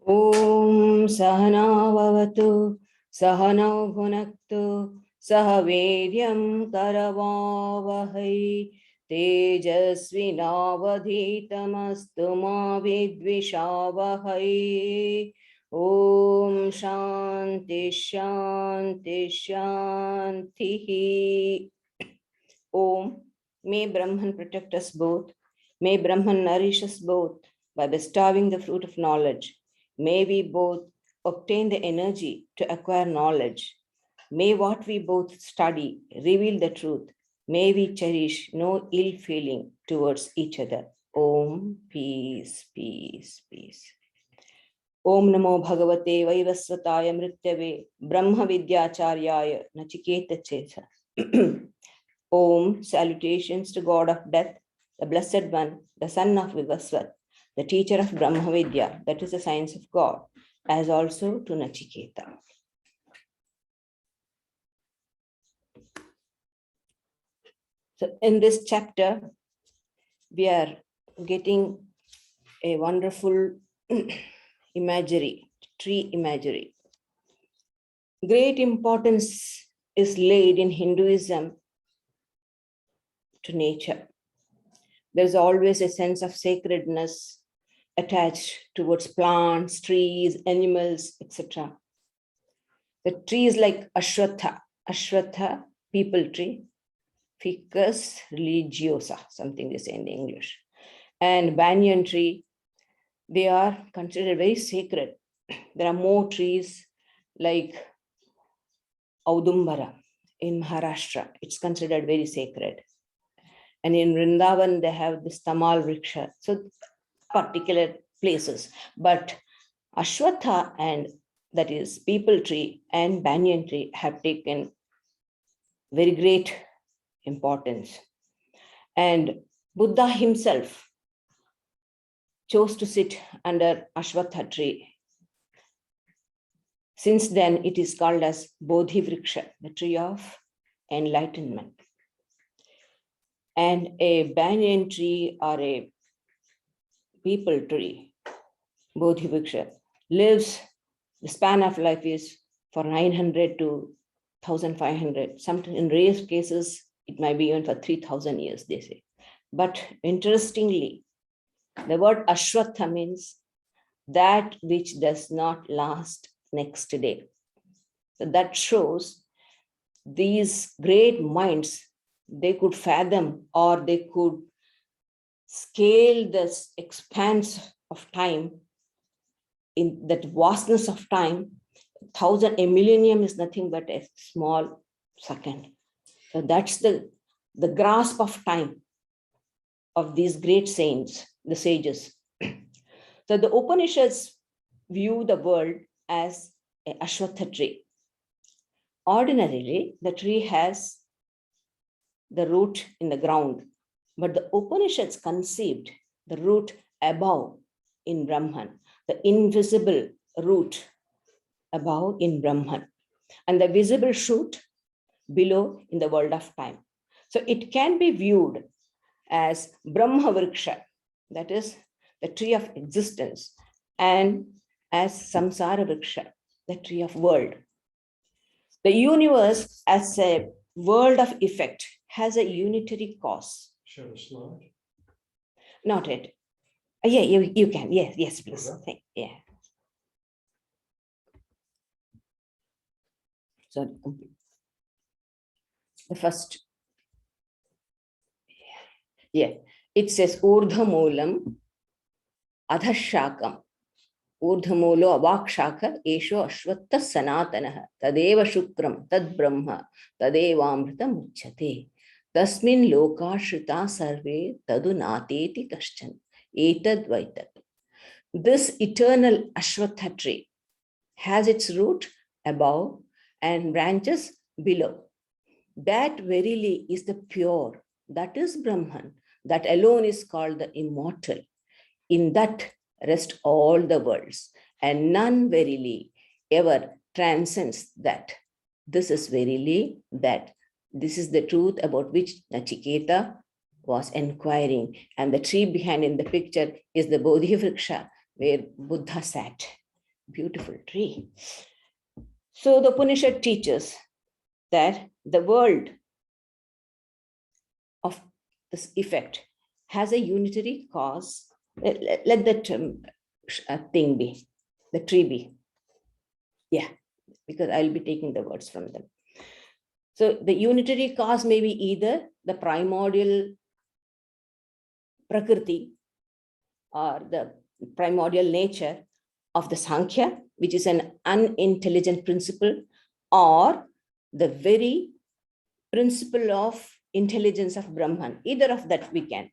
Om Sahana Vavatu Sahana Bhunaktu Sahaveryam Karavavahai Tejasvinavadhitamastu ma vidvishavahai. Om Shanti Shanti Shanti. Om, may Brahman protect us both. May Brahman nourish us both by bestowing the fruit of knowledge. May we both obtain the energy to acquire knowledge. May what we both study reveal the truth. May we cherish no ill feeling towards each other. Om, peace, peace, peace. Om Namo Bhagavate Vaivasvataya Mrityave Brahma Vidyacharyaya Nachiketa Chesa. Om, salutations to God of death, the Blessed One, the son of Vivasvat, the teacher of Brahma Vidya, that is the science of God, as also to Nachiketa. So in this chapter, we are getting a wonderful imagery, tree imagery. Great importance is laid in Hinduism to nature. There's always a sense of sacredness attached towards plants, trees, animals, etc. The trees like Ashwatha, peepal tree, Ficus religiosa, something they say in English, and banyan tree, they are considered very sacred. There are more trees like Audumbara in Maharashtra. It's considered very sacred. And in Vrindavan, they have this Tamal Vriksha. So particular places. But Ashwatha, and that is peepal tree and banyan tree, have taken very great importance. And Buddha himself chose to sit under Ashwatha tree. Since then, it is called as Bodhi Vriksha, the tree of enlightenment. And a banyan tree or a peepal tree, Bodhi Vriksha, lives, the span of life is for 900 to 1500. Sometimes in rare cases, it might be even for 3000 years, they say. But interestingly, the word Ashwatha means that which does not last next day. So that shows these great minds, they could fathom or they could scale this expanse of time, in that vastness of time. A millennium is nothing but a small second. So that's the grasp of time of these great saints, the sages. So the Upanishads view the world as a Ashwatha tree. Ordinarily, the tree has the root in the ground, but the Upanishads conceived the root above in Brahman, the invisible root above in Brahman, and the visible shoot below in the world of time. So it can be viewed as Brahma Vriksha, that is the tree of existence, and as Samsara Vriksha, the tree of world. The universe as a world of effect has a unitary cause. Show a slide. Not it. Yeah, you can. Yes, please. Okay. Yeah. So the first. Yeah, it says Urdhamulam Adhashakam. Urdhamulo Avakshaka Esho Ashwatta Sanatanaha Tadeva Shukram Tad Brahma Tadevamrita Muchyate Tasmin Loka Shrita Sarve Tadunateti Kashchan Etad Vaitat. This eternal Ashwatha tree has its root above and branches below. That verily is the pure, that is Brahman, that alone is called the immortal. In that rest all the worlds, and none verily ever transcends that. This is verily that. This is the truth about which Nachiketa was inquiring. And the tree behind in the picture is the Bodhi Vriksha, where Buddha sat. beautiful tree. So the Upanishad teaches that the world of this effect has a unitary cause. Let that thing be, the tree be. Yeah, because I'll be taking the words from them. So the unitary cause may be either the primordial Prakriti or the primordial nature of the Sankhya, which is an unintelligent principle, or the very principle of intelligence of Brahman. Either of that we can.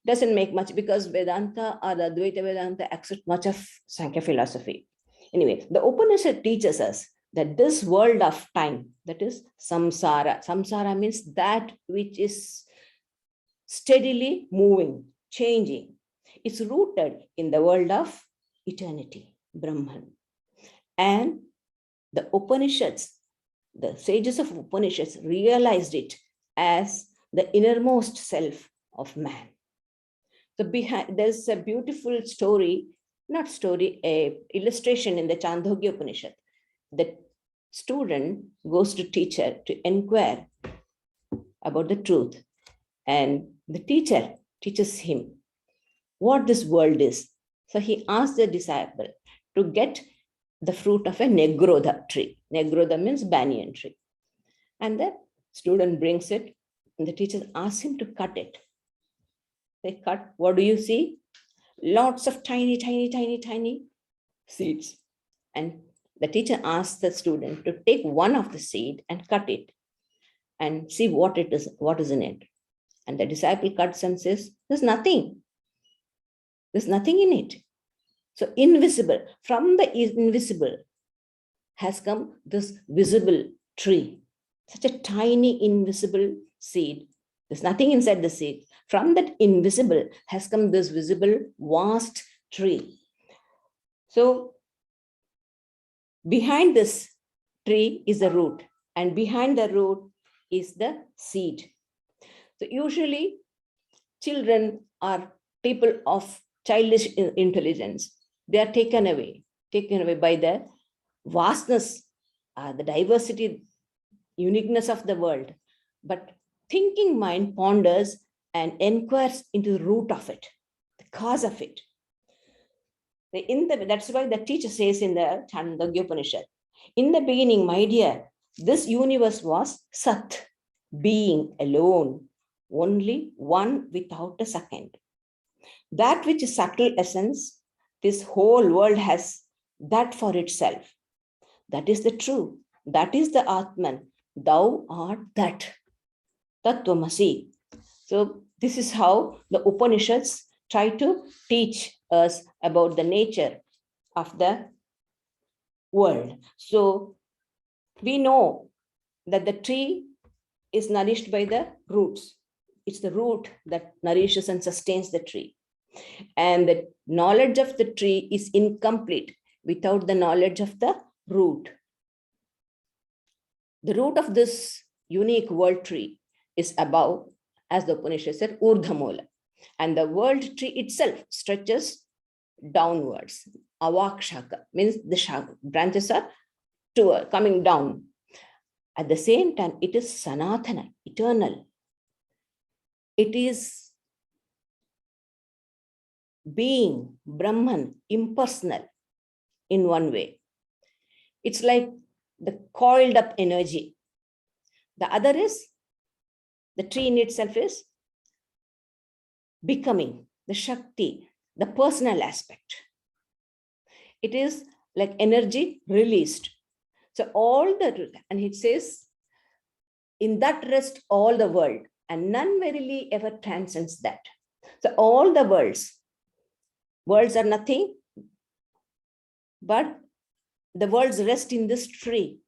Doesn't make much, because Vedanta or the Advaita Vedanta accept much of Sankhya philosophy. Anyway, the Upanishad teaches us that this world of time, that is samsara. Samsara means that which is steadily moving, changing. It's rooted in the world of eternity, Brahman. And the Upanishads, the sages of Upanishads realized it as the innermost self of man. So there's a beautiful story, not story, a illustration in the Chandogya Upanishad. The student goes to teacher to inquire about the truth, and the teacher teaches him what this world is. So he asked the disciple to get the fruit of a negrodha tree. Negrodha means banyan tree. And the student brings it, and the teacher asks him to cut it. They cut. What do you see? Lots of tiny, tiny, tiny, tiny seeds. And the teacher asks the student to take one of the seed and cut it and see what it is, what is in it. And the disciple cuts and says, there's nothing. There's nothing in it. So invisible, from the invisible has come this visible tree, such a tiny invisible seed. There's nothing inside the seed. From that invisible has come this visible vast tree. So behind this tree is the root, and behind the root is the seed. So usually children are people of childish intelligence. They are taken away by the vastness, the diversity, uniqueness of the world. But thinking mind ponders and inquires into the root of it, the cause of it. That's why the teacher says in the Chandogya Upanishad, in the beginning, my dear, this universe was Sat, being alone, only one without a second. That which is subtle essence, this whole world has that for itself. That is the true. That is the Atman. Thou art that. Tattvamasi. So this is how the Upanishads try to teach us about the nature of the world. So we know that the tree is nourished by the roots. It's the root that nourishes and sustains the tree. And the knowledge of the tree is incomplete without the knowledge of the root. The root of this unique world tree is above, as the Upanishad said, Urdhamola. And the world tree itself stretches downwards. Avakshaka means the branches are coming down. At the same time, it is Sanatana, eternal. It is being, Brahman, impersonal in one way. It's like the coiled up energy. The other is, the tree in itself is becoming, the Shakti, the personal aspect. It is like energy released. So and it says, in that rest all the world, and none verily ever transcends that. So all the worlds are nothing, but the worlds rest in this tree.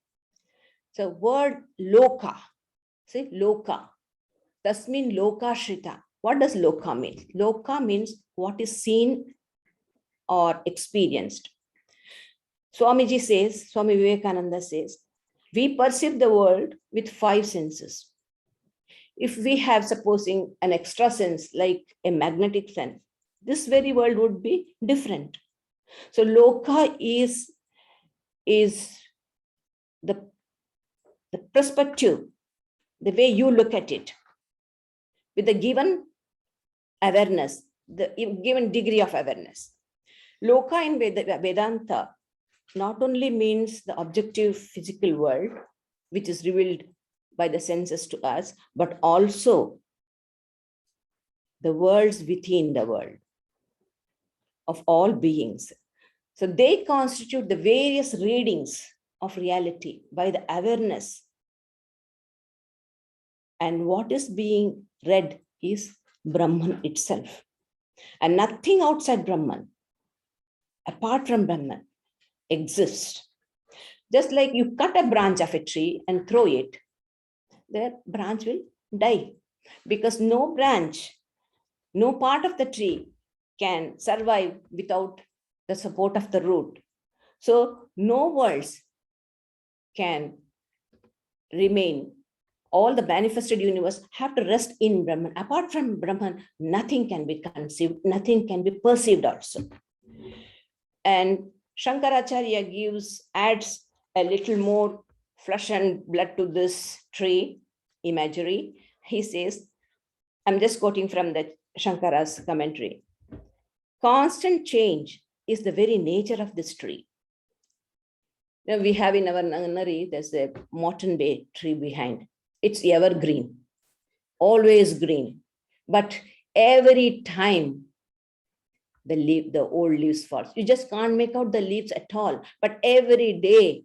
So word loka, see, loka, tasmin loka shrita. What does loka mean? Loka means what is seen or experienced. Swami Vivekananda says, we perceive the world with 5 senses. If we have, supposing, an extra sense like a magnetic sense, this very world would be different. So loka is is the perspective, the way you look at it, with the given awareness, the given degree of awareness. Loka in Vedanta not only means the objective physical world, which is revealed by the senses to us, but also the worlds within the world of all beings. So they constitute the various readings of reality by the awareness. And what is being read is Brahman itself. And nothing outside Brahman, apart from Brahman, exists. Just like you cut a branch of a tree and throw it, the branch will die, because no branch, no part of the tree can survive without the support of the root. So no worlds can remain. All the manifested universe have to rest in Brahman. Apart from Brahman, nothing can be conceived, nothing can be perceived also. And Shankaracharya adds a little more flesh and blood to this tree imagery. He says, I'm just quoting from the Shankara's commentary. Constant change is the very nature of this tree. Now we have in our nursery, there's a Moreton Bay tree behind. It's evergreen, always green. But every time the old leaves fall, you just can't make out the leaves at all. But every day,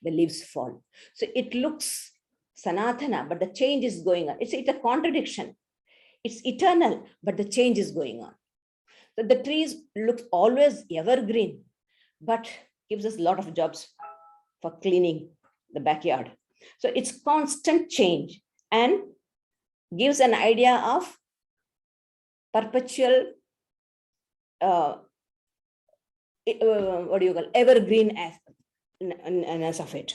the leaves fall. So it looks sanatana, but the change is going on. It's a contradiction. It's eternal, but the change is going on. So the trees look always evergreen, but gives us a lot of jobs for cleaning the backyard. So it's constant change and gives an idea of perpetual, evergreen-ness of it.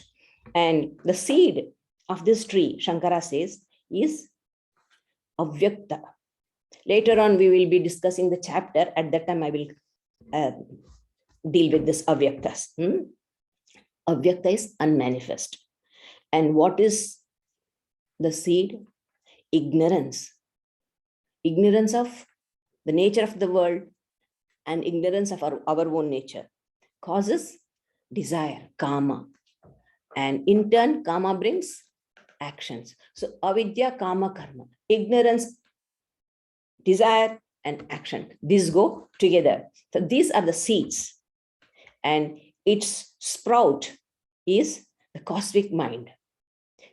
And the seed of this tree, Shankara says, is avyakta. Later on, we will be discussing the chapter. At that time, I will deal with this avyaktas. Avyakta is unmanifest. And what is the seed? Ignorance. Ignorance of the nature of the world and ignorance of our own nature causes desire, kama. And in turn, kama brings actions. So avidya, kama, karma. Ignorance, desire, and action. These go together. So these are the seeds. And its sprout is the cosmic mind,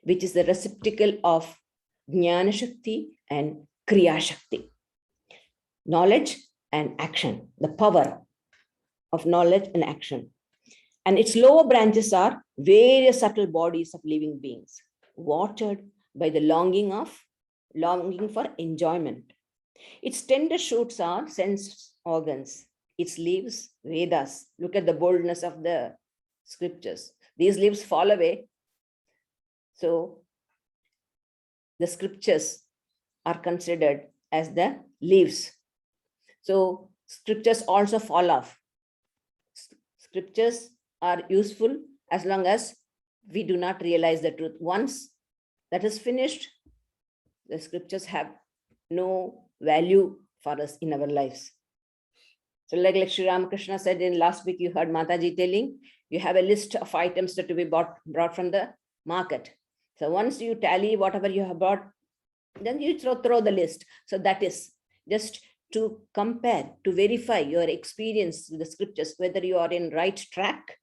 which is the receptacle of Jnana Shakti and Kriya Shakti. Knowledge and action, the power of knowledge and action. And its lower branches are various subtle bodies of living beings, watered by the longing for enjoyment. Its tender shoots are sense organs. Its leaves, Vedas. Look at the boldness of the scriptures. These leaves fall away. So the scriptures are considered as the leaves. So scriptures also fall off. Scriptures are useful as long as we do not realize the truth. Once that is finished, the scriptures have no value for us in our lives. So like Sri Ramakrishna said in last week, you heard Mataji telling, you have a list of items that to be brought from the market. So once you tally whatever you have brought, then you throw the list. So that is just to compare, to verify your experience with the scriptures, whether you are in right track,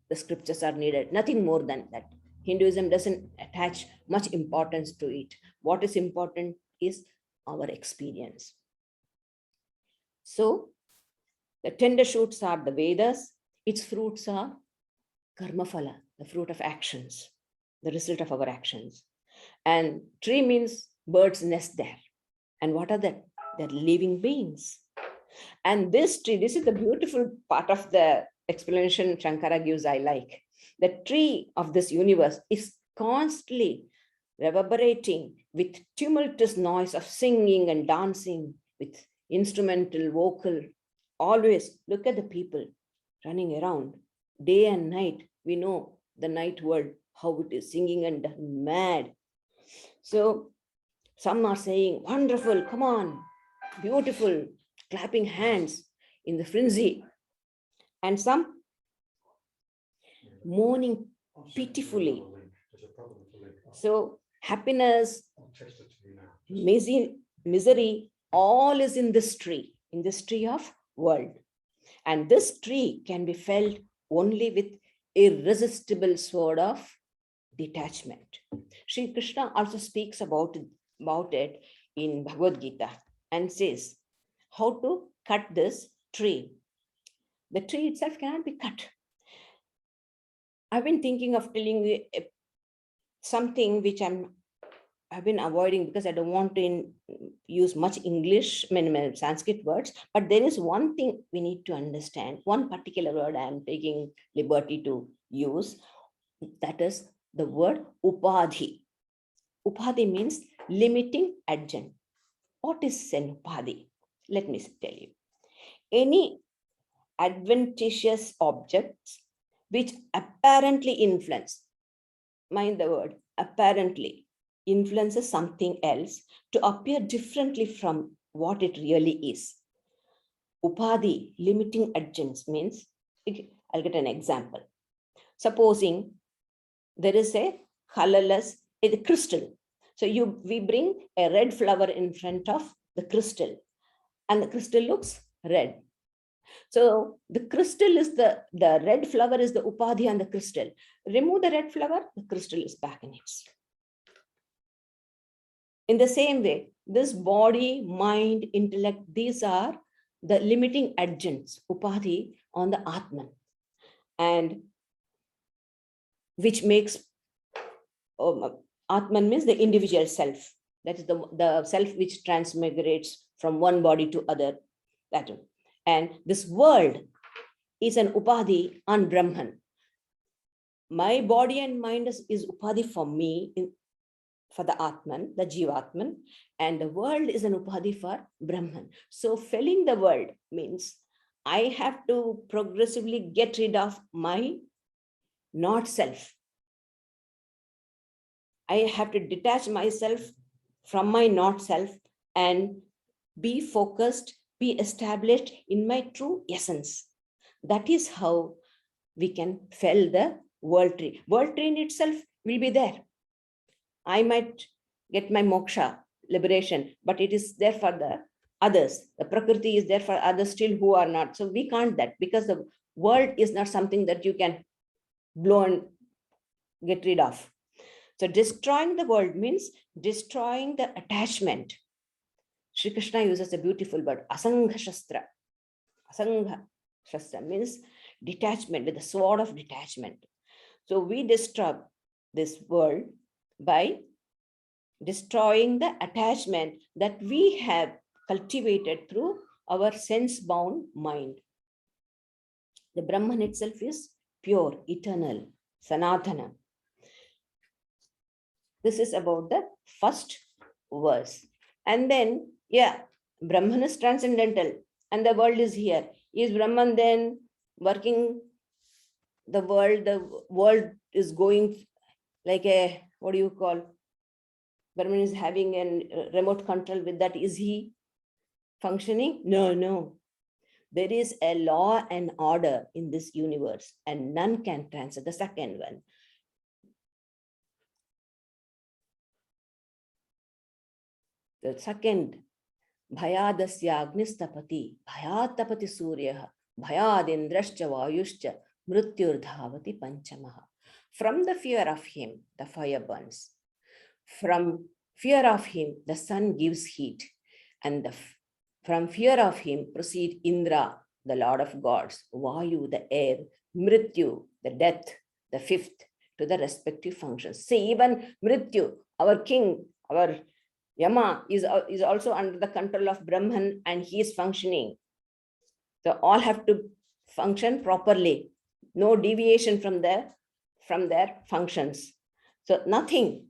the scriptures are needed. Nothing more than that. Hinduism doesn't attach much importance to it. What is important is our experience. So the tender shoots are the Vedas. Its fruits are karma phala, the fruit of actions, the result of our actions. And tree means birds nest there. And what are that? They're living beings. And this tree, this is the beautiful part of the explanation Shankara gives, I like. The tree of this universe is constantly reverberating with tumultuous noise of singing and dancing, with instrumental, vocal. Always look at the people running around. day and night. We know the night world, how it is singing and mad. So some are saying, wonderful, come on, beautiful, clapping hands in the frenzy. And some mourning pitifully. So happiness, misery, all is in this tree of world. And this tree can be felt only with irresistible sword of detachment. Sri Krishna also speaks about it in Bhagavad Gita and says how to cut this tree. The tree itself cannot be cut. I've been thinking of telling you something which I've been avoiding because I don't want to use much English, Sanskrit words. But there is one thing we need to understand. One particular word I am taking liberty to use. That is the word upadhi. Upadhi means limiting adjunct. What is an upadhi? Let me tell you. Any adventitious objects which apparently influence, mind the word, apparently influences something else to appear differently from what it really is. Upadhi, limiting adjuncts, means, I'll get an example. Supposing there is a colorless, a crystal. So we bring a red flower in front of the crystal and the crystal looks red. So the crystal is the red flower is the upadhi on the crystal. Remove the red flower, the crystal is back in its. In the same way, this body, mind, intellect, these are the limiting adjuncts, upadhi, on the Atman, and which makes Atman means the individual self. That is the self which transmigrates from one body to other. That one. And this world is an upadhi on Brahman. My body and mind is upadhi for me, for the Atman, the Jivatman, and the world is an upadhi for Brahman. So felling the world means I have to progressively get rid of my not self. I have to detach myself from my not self and be focused, be established in my true essence. That is how we can fell the world tree. World tree in itself will be there. I might get my moksha, liberation, but it is there for the others. The Prakriti is there for others still who are not. So we can't that, because the world is not something that you can blow and get rid of. So destroying the world means destroying the attachment. Sri Krishna uses a beautiful word, asangha shastra. Asangha shastra means detachment, with the sword of detachment. So we destroy this world by destroying the attachment that we have cultivated through our sense-bound mind. The Brahman itself is pure, eternal, Sanatana. This is about the first verse. And then, Brahman is transcendental and the world is here. Is Brahman then working the world? The world is going like a, what do you call? Brahman is having a remote control with that. Is he functioning? No. There is a law and order in this universe and none can transcend. The second one. The second, Bhayadasya Agnistapati, Bhayatapati Surya, Bhayadendrascha Vayuscha, Mrityurdhavati Panchamaha. From the fear of him, the fire burns. From fear of him, the sun gives heat. And from fear of him proceed Indra, the Lord of gods, Vayu, the air, Mrityu, the death, the fifth, to the respective functions. See, even Mrityu, our king, our Yama is also under the control of Brahman and he is functioning. So all have to function properly. No deviation from their functions. So nothing,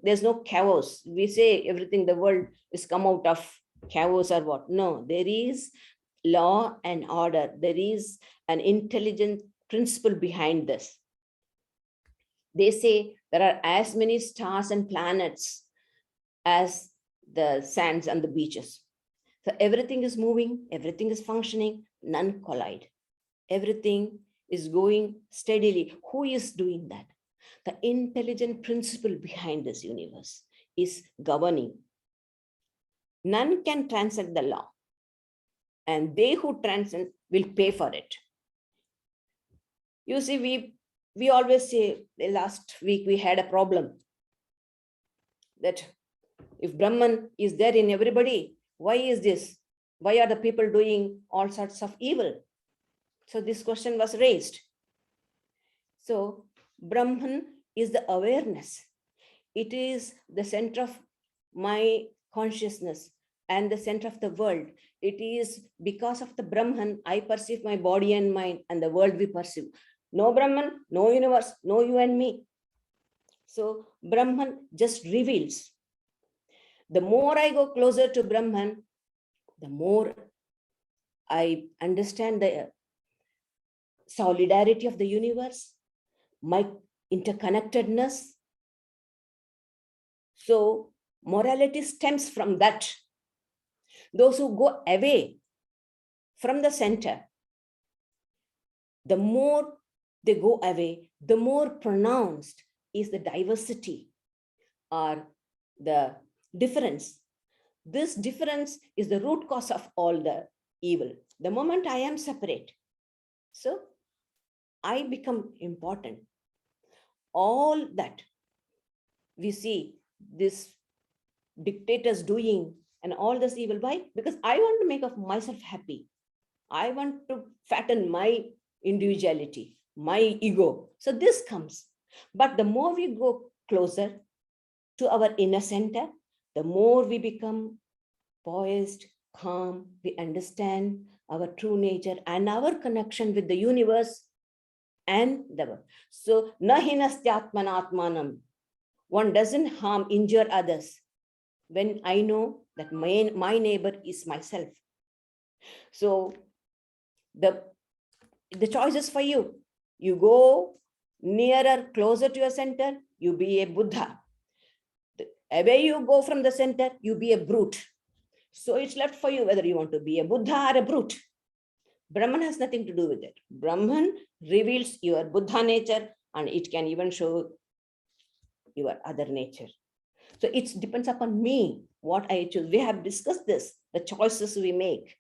there's no chaos. We say everything, the world is come out of chaos or what? No, there is law and order. There is an intelligent principle behind this. They say there are as many stars and planets as the sands and the beaches. So everything is moving, everything is functioning, none collide. Everything is going steadily. Who is doing that? The intelligent principle behind this universe is governing. None can transcend the law, and they who transcend will pay for it. You see, we always say, last week we had a problem that if Brahman is there in everybody, why is this? Why are the people doing all sorts of evil? So this question was raised. So Brahman is the awareness. It is the center of my consciousness and the center of the world. It is because of the Brahman I perceive my body and mind and the world we perceive. No Brahman, no universe, no you and me. So Brahman just reveals. The more I go closer to Brahman, the more I understand the solidarity of the universe, my interconnectedness. So morality stems from that. Those who go away from the center, the more they go away, the more pronounced is the diversity or the difference. This difference is the root cause of all the evil. The moment I am separate, so I become important. All that we see this dictators doing and all this evil. Why? Because I want to make of myself happy. I want to fatten my individuality, my ego. So this comes. But the more we go closer to our inner center, the more we become poised, calm, we understand our true nature and our connection with the universe and the world. So, nahinasthyatmanatmanam. One doesn't harm, injure others when I know that my neighbor is myself. So, the choice is for you. You go nearer, closer to your center, you be a Buddha. Away you go from the center, you be a brute. So it's left for you whether you want to be a Buddha or a brute. Brahman has nothing to do with it. Brahman reveals your Buddha nature and it can even show your other nature. So it depends upon me, what I choose. We have discussed this, the choices we make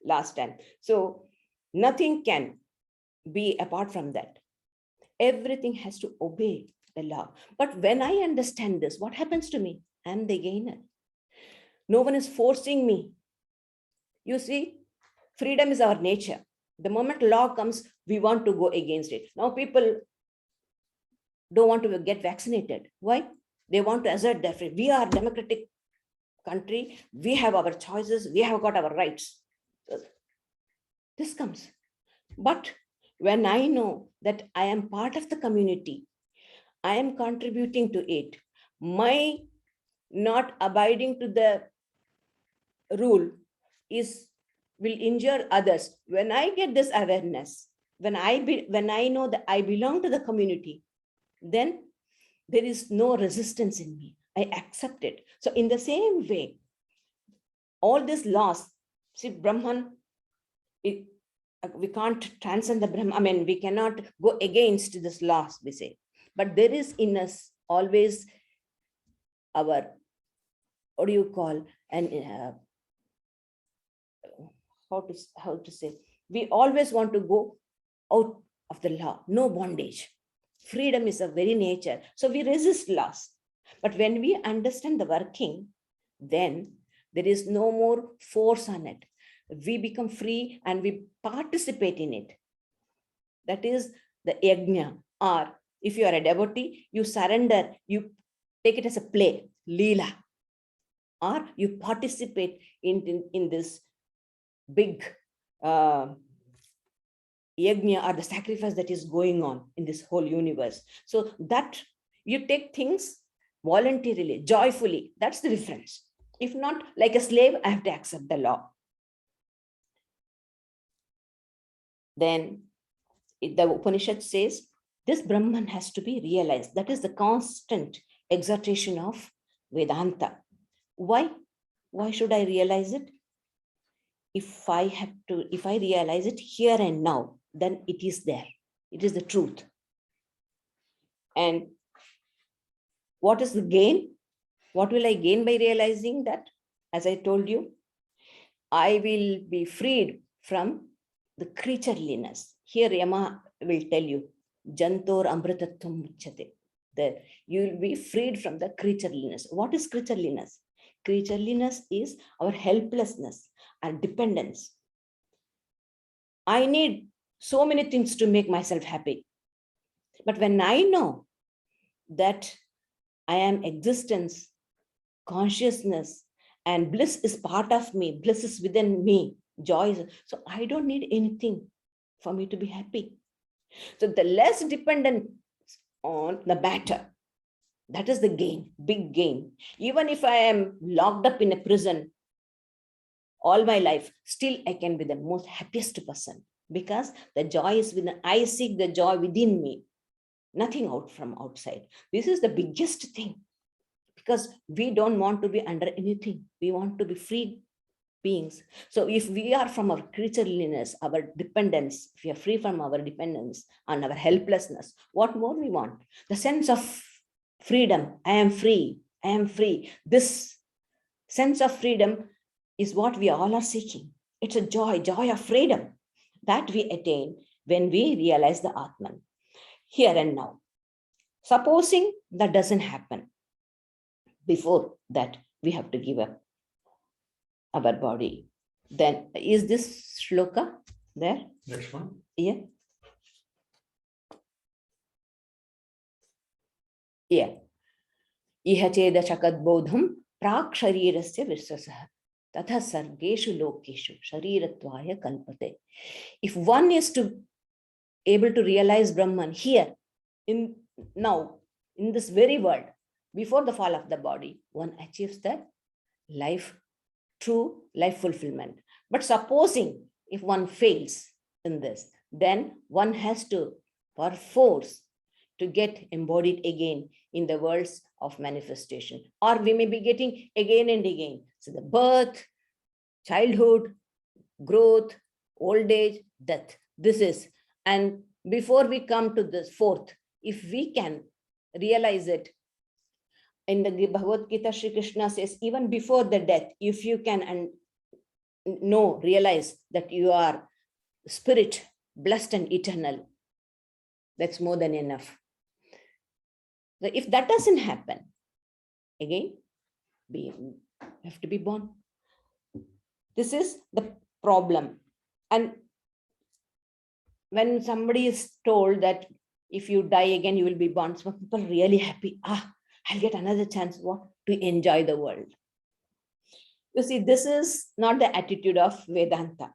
last time. So nothing can be apart from that. Everything has to obey the law. But when I understand this, what happens to me? I'm the gainer. No one is forcing me. You see, freedom is our nature. The moment law comes, we want to go against it. Now people don't want to get vaccinated. Why? They want to assert their freedom. We are a democratic country. We have our choices. We have got our rights. This comes. But when I know that I am part of the community, I am contributing to it, my not abiding to the rule will injure others. When I get this awareness, when I know that I belong to the community, then there is no resistance in me. I accept it. So in the same way, all these laws, see, Brahman, we can't transcend the Brahman. I mean, we cannot go against this laws, we say. But there is in us always our, what do you call, and how to say, we always want to go out of the law, no bondage. Freedom is a very nature. So we resist laws. But when we understand the working, then there is no more force on it. We become free and we participate in it. That is the yajna. Or if you are a devotee, you surrender, you take it as a play, leela. Or you participate in this big yajna or the sacrifice that is going on in this whole universe. So that you take things voluntarily, joyfully. That's the difference. If not, like a slave, I have to accept the law. then the Upanishad says this Brahman has to be realized. That is the constant exhortation of Vedanta. Why? Why should I realize it? If I realize it here and now, then it is there. It is the truth. And what is the gain? What will I gain by realizing that? As I told you, I will be freed from the creatureliness. Here Yama will tell you, Jantor Amritattvam Muchyate. You will be freed from the creatureliness. What is creatureliness? Creatureliness is our helplessness, our dependence. I need so many things to make myself happy. But when I know that I am existence, consciousness, and bliss is part of me, bliss is within me, joy is, so I don't need anything for me to be happy. So the less dependent on the matter, that is the gain, big gain. Even if I am locked up in a prison all my life, still I can be the most happiest person, because the joy is within. I seek the joy within me, nothing out from outside. This is the biggest thing, because we don't want to be under anything. We want to be free beings. So if we are from our creatureliness, our dependence, if we are free from our dependence and our helplessness, what more we want? The sense of freedom. I am free. I am free. This sense of freedom is what we all are seeking. It's a joy of freedom that we attain when we realize the Atman here and now. Supposing that doesn't happen, before that we have to give up our body. Then is this shloka there? Next one. Yeah. Yeah. Iha cheda shakad bodham prak sharirasya visasah tatha sargeshu lokeshu sharirattvaya kalpate. If one is to able to realize Brahman here, in now, in this very world, before the fall of the body, one achieves that life, true life fulfillment. But supposing if one fails in this, then one has to perforce to get embodied again in the worlds of manifestation, or we may be getting again and again. So the birth, childhood, growth, old age, death. This is, and before we come to this fourth, if we can realize it, in the Bhagavad Gita, Sri Krishna says, even before the death, if you can realize that you are spirit, blessed and eternal, that's more than enough. So if that doesn't happen, again, we have to be born. This is the problem. And when somebody is told that if you die again, you will be born, some people are really happy. I'll get another chance to enjoy the world. You see, this is not the attitude of Vedanta.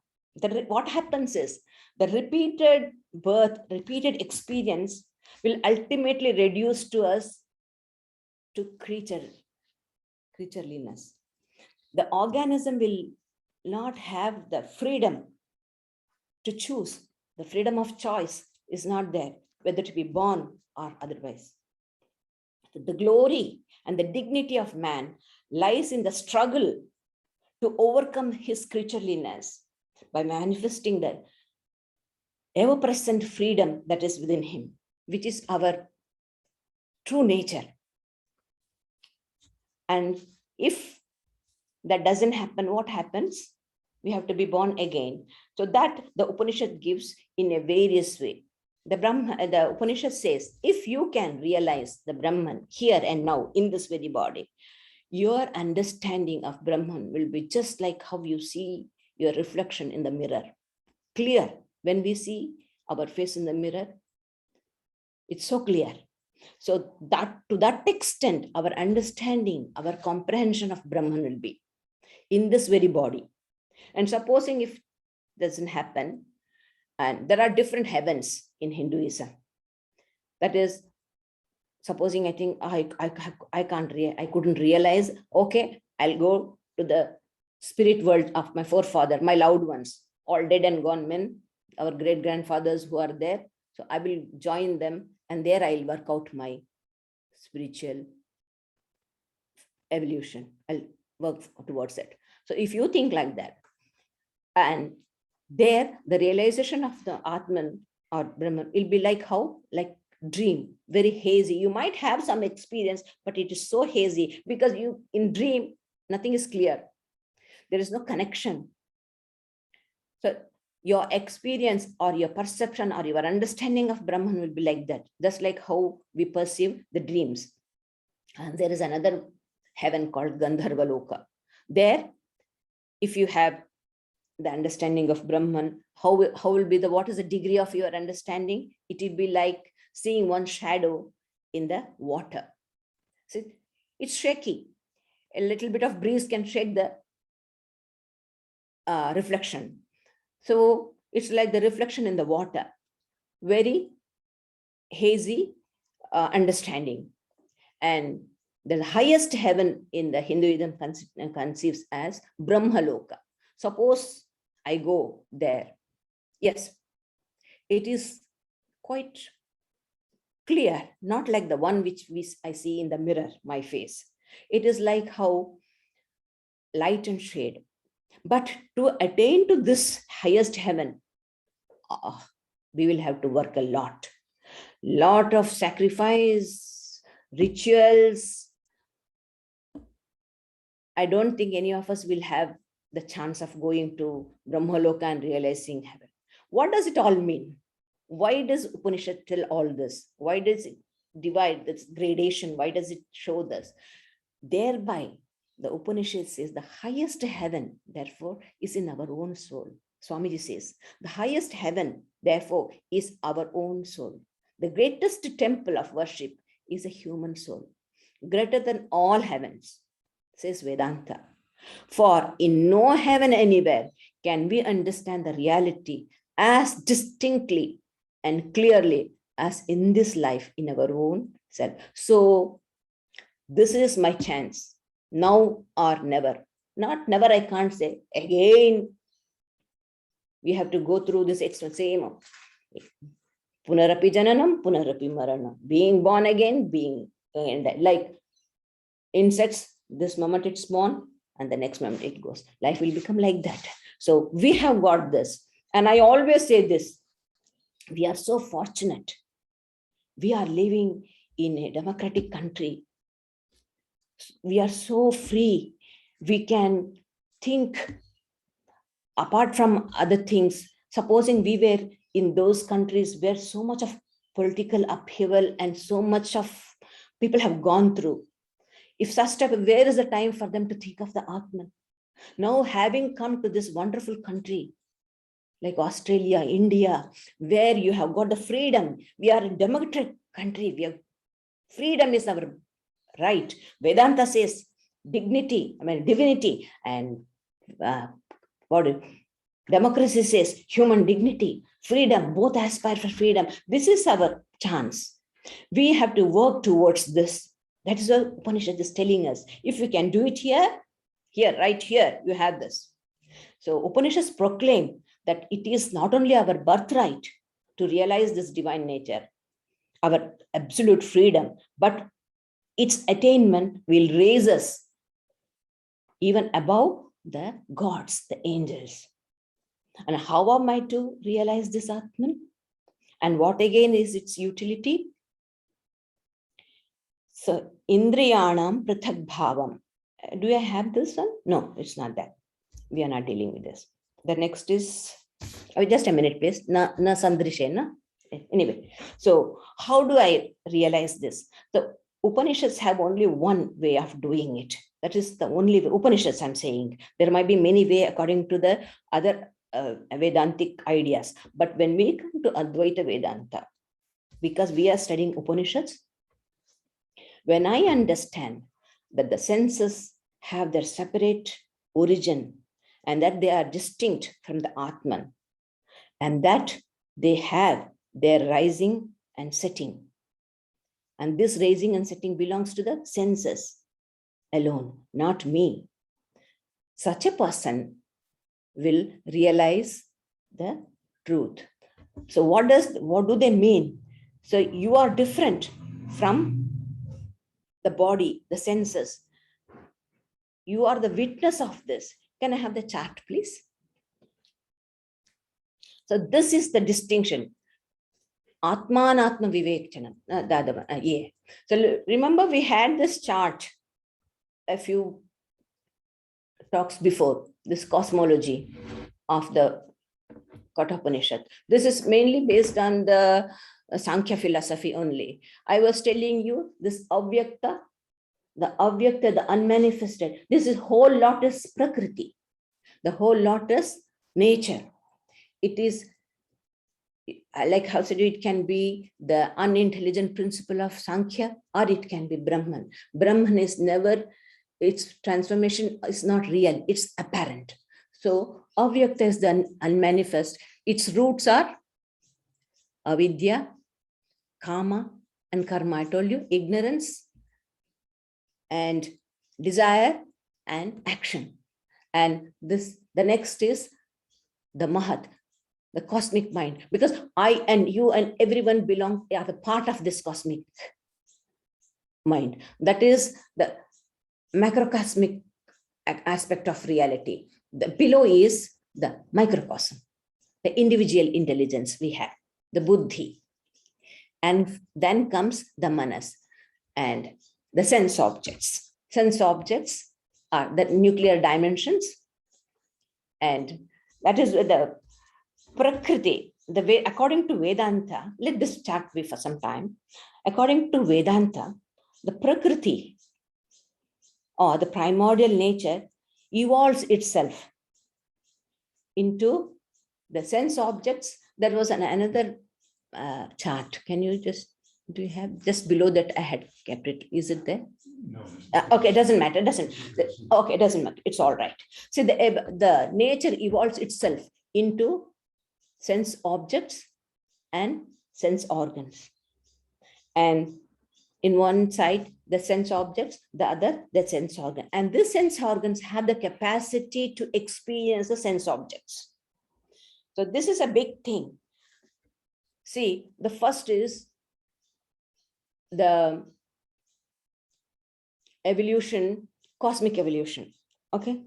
What happens is the repeated birth, repeated experience will ultimately reduce to us to creatureliness. The organism will not have the freedom to choose. The freedom of choice is not there, whether to be born or otherwise. The glory and the dignity of man lies in the struggle to overcome his creatureliness by manifesting the ever-present freedom that is within him, which is our true nature. And if that doesn't happen, what happens? We have to be born again. So that the Upanishad gives in a various way. The Upanishad says, if you can realize the Brahman here and now in this very body, your understanding of Brahman will be just like how you see your reflection in the mirror. Clear. When we see our face in the mirror, it's so clear. So that to that extent, our understanding, our comprehension of Brahman will be in this very body. And supposing if doesn't happen, and there are different heavens in Hinduism. That is, supposing I think I couldn't realize, okay, I'll go to the spirit world of my forefather, my loved ones, all dead and gone men, our great-grandfathers who are there. So I will join them, and there I'll work out my spiritual evolution. I'll work towards it. So if you think like that, and there the realization of the Atman or Brahman will be like how? Like dream, very hazy. You might have some experience, but it is so hazy because you in dream, nothing is clear. There is no connection. So your experience or your perception or your understanding of Brahman will be like that, just like how we perceive the dreams. And there is another heaven called Gandharva Loka. There, if you have the understanding of Brahman, how will be the, what is the degree of your understanding? It will be like seeing one shadow in the water. See, it's shaky. A little bit of breeze can shake the reflection. So it's like the reflection in the water, very hazy understanding. And the highest heaven in the Hinduism conceives as Brahmaloka. Suppose I go there. Yes, it is quite clear, not like the one which I see in the mirror, my face. It is like how light and shade. But to attain to this highest heaven, we will have to work a lot of sacrifice, rituals. I don't think any of us will have the chance of going to Brahmaloka and realizing heaven. What does it all mean? Why does Upanishad tell all this? Why does it divide this gradation? Why does it show this? Thereby, the Upanishad says the highest heaven, therefore, is in our own soul. Swamiji says, the highest heaven, therefore, is our own soul. The greatest temple of worship is a human soul, greater than all heavens, says Vedanta. For in no heaven anywhere can we understand the reality as distinctly and clearly as in this life, in our own self. So this is my chance, now or never. Not never, I can't say. Again, we have to go through this same punarapi jananam, punarapi maranam. Being born again, being like insects, this moment it's born, and the next moment it goes. Life will become like that. So we have got this. And I always say this, we are so fortunate. We are living in a democratic country. We are so free. We can think apart from other things. Supposing we were in those countries where so much of political upheaval and so much of people have gone through. If such type, where is the time for them to think of the Atman? Now, having come to this wonderful country like Australia, India, where you have got the freedom, we are a democratic country. Freedom is our right. Vedanta says divinity, and democracy says human dignity, freedom, both aspire for freedom. This is our chance. We have to work towards this. That is what Upanishad is telling us. If we can do it here, right here, you have this. So Upanishads proclaim that it is not only our birthright to realize this divine nature, our absolute freedom, but its attainment will raise us even above the gods, the angels. And how am I to realize this Atman? And what again is its utility? So, Indriyanam Prithak Bhavam. Do I have this one? No, it's not that. We are not dealing with this. The next is, just a minute, please. Na sandrishena. Anyway, so how do I realize this? The Upanishads have only one way of doing it. That is the only way. Upanishads, I'm saying. There might be many ways according to the other Vedantic ideas. But when we come to Advaita Vedanta, because we are studying Upanishads, when I understand that the senses have their separate origin and that they are distinct from the Atman, and that they have their rising and setting, and this rising and setting belongs to the senses alone, not me, such a person will realize the truth. So what do they mean? So you are different from the body, the senses. You are the witness of this. Can I have the chart, please? So this is the distinction. Atmanatma Vivekchanam. Yeah. So remember, we had this chart a few talks before, this cosmology of the Katha Upanishad. This is mainly based on the Sankhya philosophy only. I was telling you this avyakta, the unmanifested. This is whole lot is prakriti. The whole lot is nature. It is like how said it can be the unintelligent principle of Sankhya, or it can be Brahman. Brahman is never, its transformation is not real, it's apparent. So avyakta is the unmanifest. Its roots are avidya, kama, and karma. I told you, ignorance and desire and action. And this, the next is the mahat, the cosmic mind, because I and you and everyone belong, are the part of this cosmic mind. That is the macrocosmic aspect of reality. The below is the microcosm, the individual intelligence we have, the buddhi. And then comes the manas and the sense objects. Sense objects are the nuclear dimensions. And that is the Prakriti, the way, according to Vedanta, let this chat be for some time. According to Vedanta, the Prakriti or the primordial nature evolves itself into the sense objects. There was another chart. Can you just, do you have just below that? I had kept it. Is it there? No. Okay, it doesn't matter. It doesn't. Okay, it doesn't matter. It's all right. See, the nature evolves itself into sense objects and sense organs. And in one side, the sense objects, the other, the sense organ. And these sense organs have the capacity to experience the sense objects. So this is a big thing. See, the first is the evolution, cosmic evolution. Okay.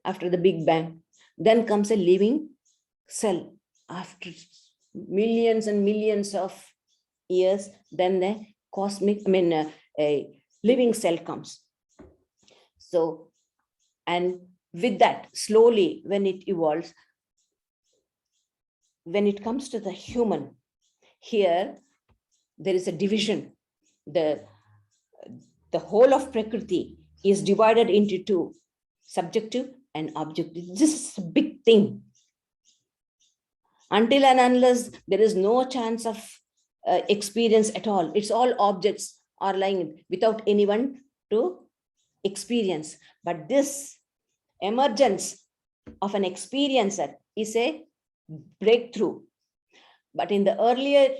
After the Big Bang, then comes a living cell. After millions and millions of years, then the cosmic, a living cell comes. So, and with that, slowly, when it evolves, when it comes to the human, here, there is a division. The whole of Prakriti is divided into two, subjective and objective. This is a big thing. Until and unless there is no chance of experience at all, it's all objects are lying without anyone to experience. But this emergence of an experiencer is a breakthrough. But in the earlier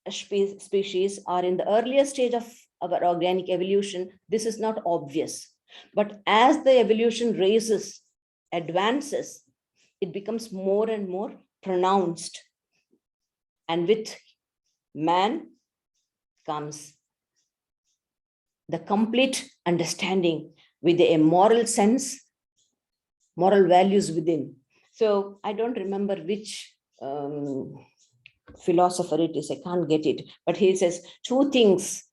species or in the earlier stage of our organic evolution, this is not obvious. But as the evolution raises, advances, it becomes more and more pronounced. And with man comes the complete understanding with a moral sense, moral values within. So I don't remember which philosopher it is, I can't get it, but he says two things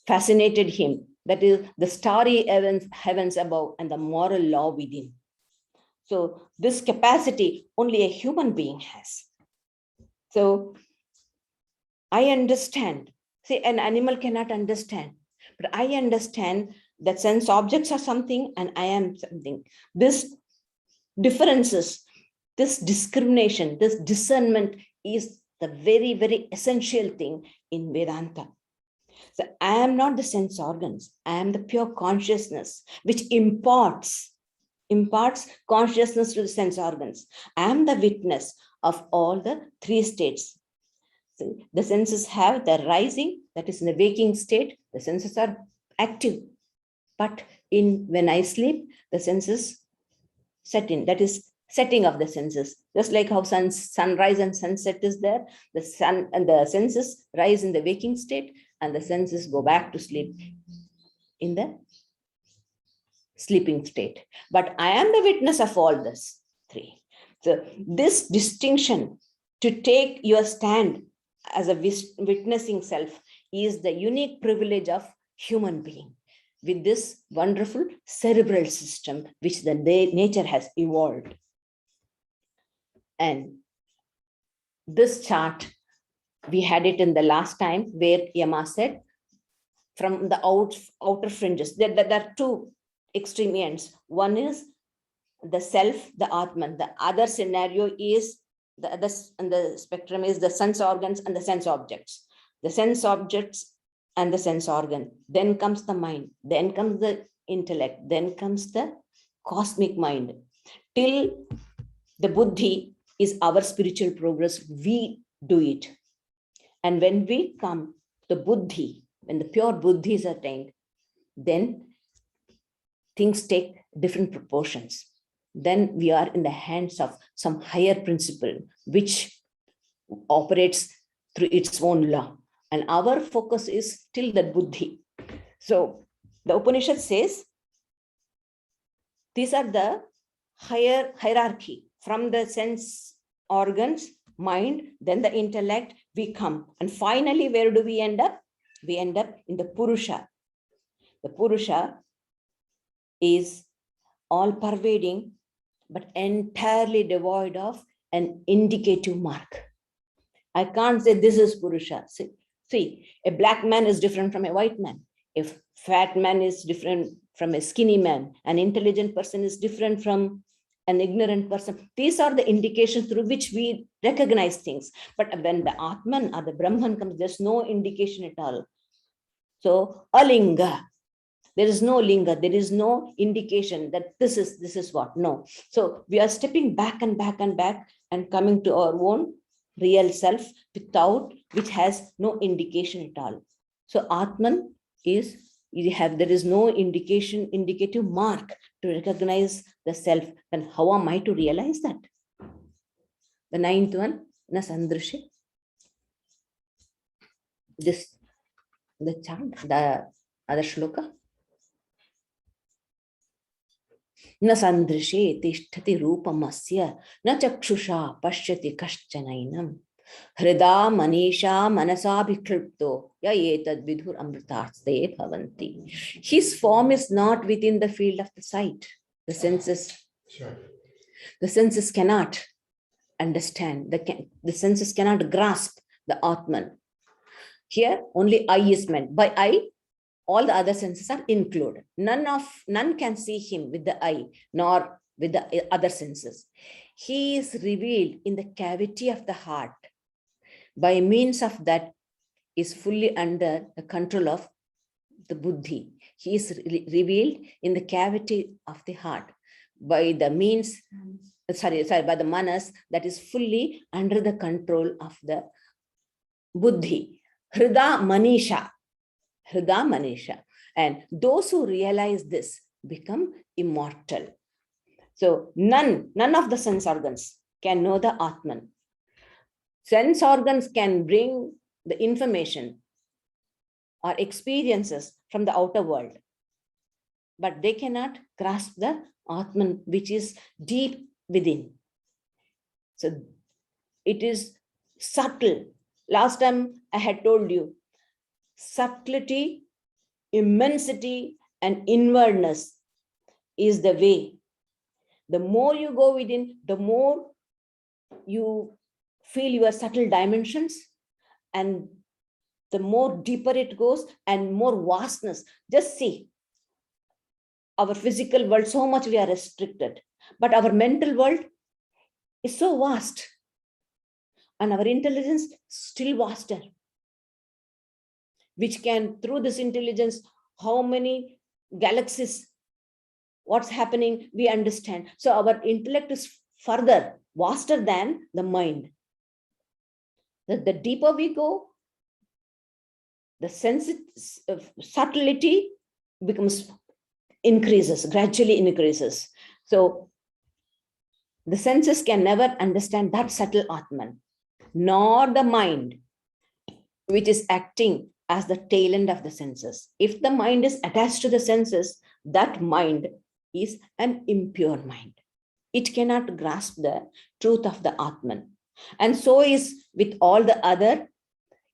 fascinated him. That is the starry heavens above and the moral law within. So this capacity only a human being has. So I understand. See, an animal cannot understand, but I understand that sense objects are something and I am something. This differences, this discrimination, this discernment is the very, very essential thing in Vedanta. So I am not the sense organs. I am the pure consciousness, which imparts consciousness to the sense organs. I am the witness of all the three states. So the senses have the rising, that is in the waking state, the senses are active. But when I sleep, the senses set in, that is setting of the senses. Just like how sunrise and sunset is there, the sun and the senses rise in the waking state, and the senses go back to sleep in the sleeping state. But I am the witness of all this three. So this distinction, to take your stand as a witnessing self, is the unique privilege of human being with this wonderful cerebral system which the nature has evolved. And this chart, we had it in the last time where Yama said, from the outer fringes, there are two extreme ends. One is the self, the Atman. The other scenario is the other, and the spectrum is the sense organs and the sense objects. The sense objects and the sense organ. Then comes the mind. Then comes the intellect. Then comes the cosmic mind. Till the buddhi is our spiritual progress. We do it. And when we come to buddhi, when the pure buddhi is attained, then things take different proportions. Then we are in the hands of some higher principle which operates through its own law. And our focus is still the buddhi. So the Upanishad says these are the higher hierarchy. From the sense organs, mind, then the intellect, we come. And finally, where do we end up? We end up in the Purusha. The Purusha is all pervading, but entirely devoid of an indicative mark. I can't say this is Purusha. See, a black man is different from a white man. If fat man is different from a skinny man, an intelligent person is different from an ignorant person. These are the indications through which we recognize things. But when the Atman or the Brahman comes, there's no indication at all. So, alinga. There is no linga, there is no indication that this is what. No. So we are stepping back and back and back and coming to our own real self without, which has no indication at all. So Atman is, there is no indicative mark to recognize the self. Then how am I to realize that? The ninth one, na sandrishi. This, the chant, the other shloka. न सन्दृशे तिष्ठति रूपमस्य न चक्षुषा पश्यति कश्चनैनं हृदा मनीषा मनसाभिक्षिप्तो य एतद् विधुर अमृतास्ते भवन्ति. His form is not within the field of the sight. The senses, the senses cannot understand. The senses cannot grasp the Atman. Here only eye is meant. By eye, all the other senses are included. None can see him with the eye, nor with the other senses. He is revealed in the cavity of the heart. By means of that is fully under the control of the buddhi. He is revealed in the cavity of the heart by the means, by the manas that is fully under the control of the buddhi. Hrida manisha. Hrida manisha. And those who realize this become immortal. So none of the sense organs can know the Atman. Sense organs can bring the information or experiences from the outer world, but they cannot grasp the Atman, which is deep within. So it is subtle. Last time I had told you, subtlety, immensity, and inwardness is the way. The more you go within, the more you feel your subtle dimensions, and the more deeper it goes and more vastness. Just see, our physical world, so much we are restricted, but our mental world is so vast, and our intelligence still vaster, which can, through this intelligence, how many galaxies, what's happening, we understand. So our intellect is further, vaster than the mind. The deeper we go, the subtlety becomes, increases, gradually increases. So The senses can never understand that subtle Atman, nor the mind, which is acting as the tail end of the senses. If the mind is attached to the senses, that mind is an impure mind. It cannot grasp the truth of the Atman. And so is with all the other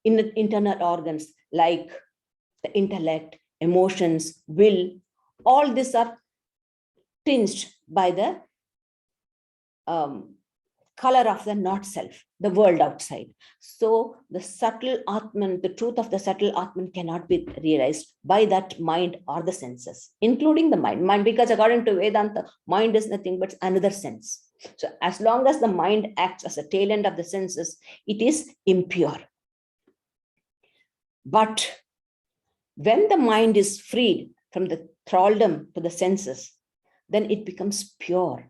internal organs like the intellect, emotions, will. All these are tinged by the color of the not self, the world outside. So the subtle Atman, the truth of the subtle Atman cannot be realized by that mind or the senses, including the mind. Mind, because according to Vedanta, mind is nothing but another sense. So as long as the mind acts as a tail end of the senses, it is impure. But when the mind is freed from the thraldom to the senses, then it becomes pure,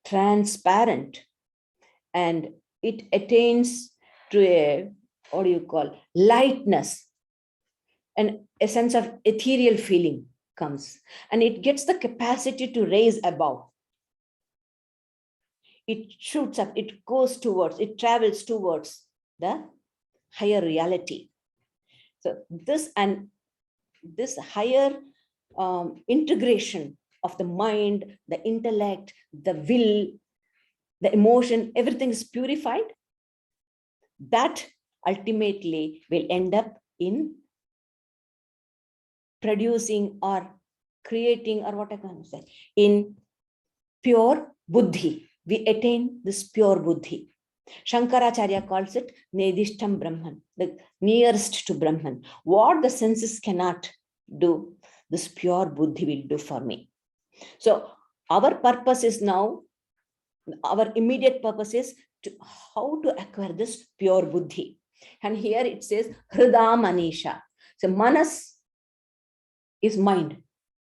transparent, and it attains to a, what do you call, lightness, and a sense of ethereal feeling comes, and it gets the capacity to raise above. It shoots up, it goes towards, it travels towards the higher reality. So this higher integration of the mind, the intellect, the will, the emotion, everything is purified. That ultimately will end up in producing or creating, or what I can say, in pure buddhi. We attain this pure buddhi. Shankaracharya calls it Nedishtam Brahman, the nearest to Brahman. What the senses cannot do, this pure buddhi will do for me. So our purpose is now, our immediate purpose is to how to acquire this pure buddhi. And here it says Hrida Manisha. So manas is mind.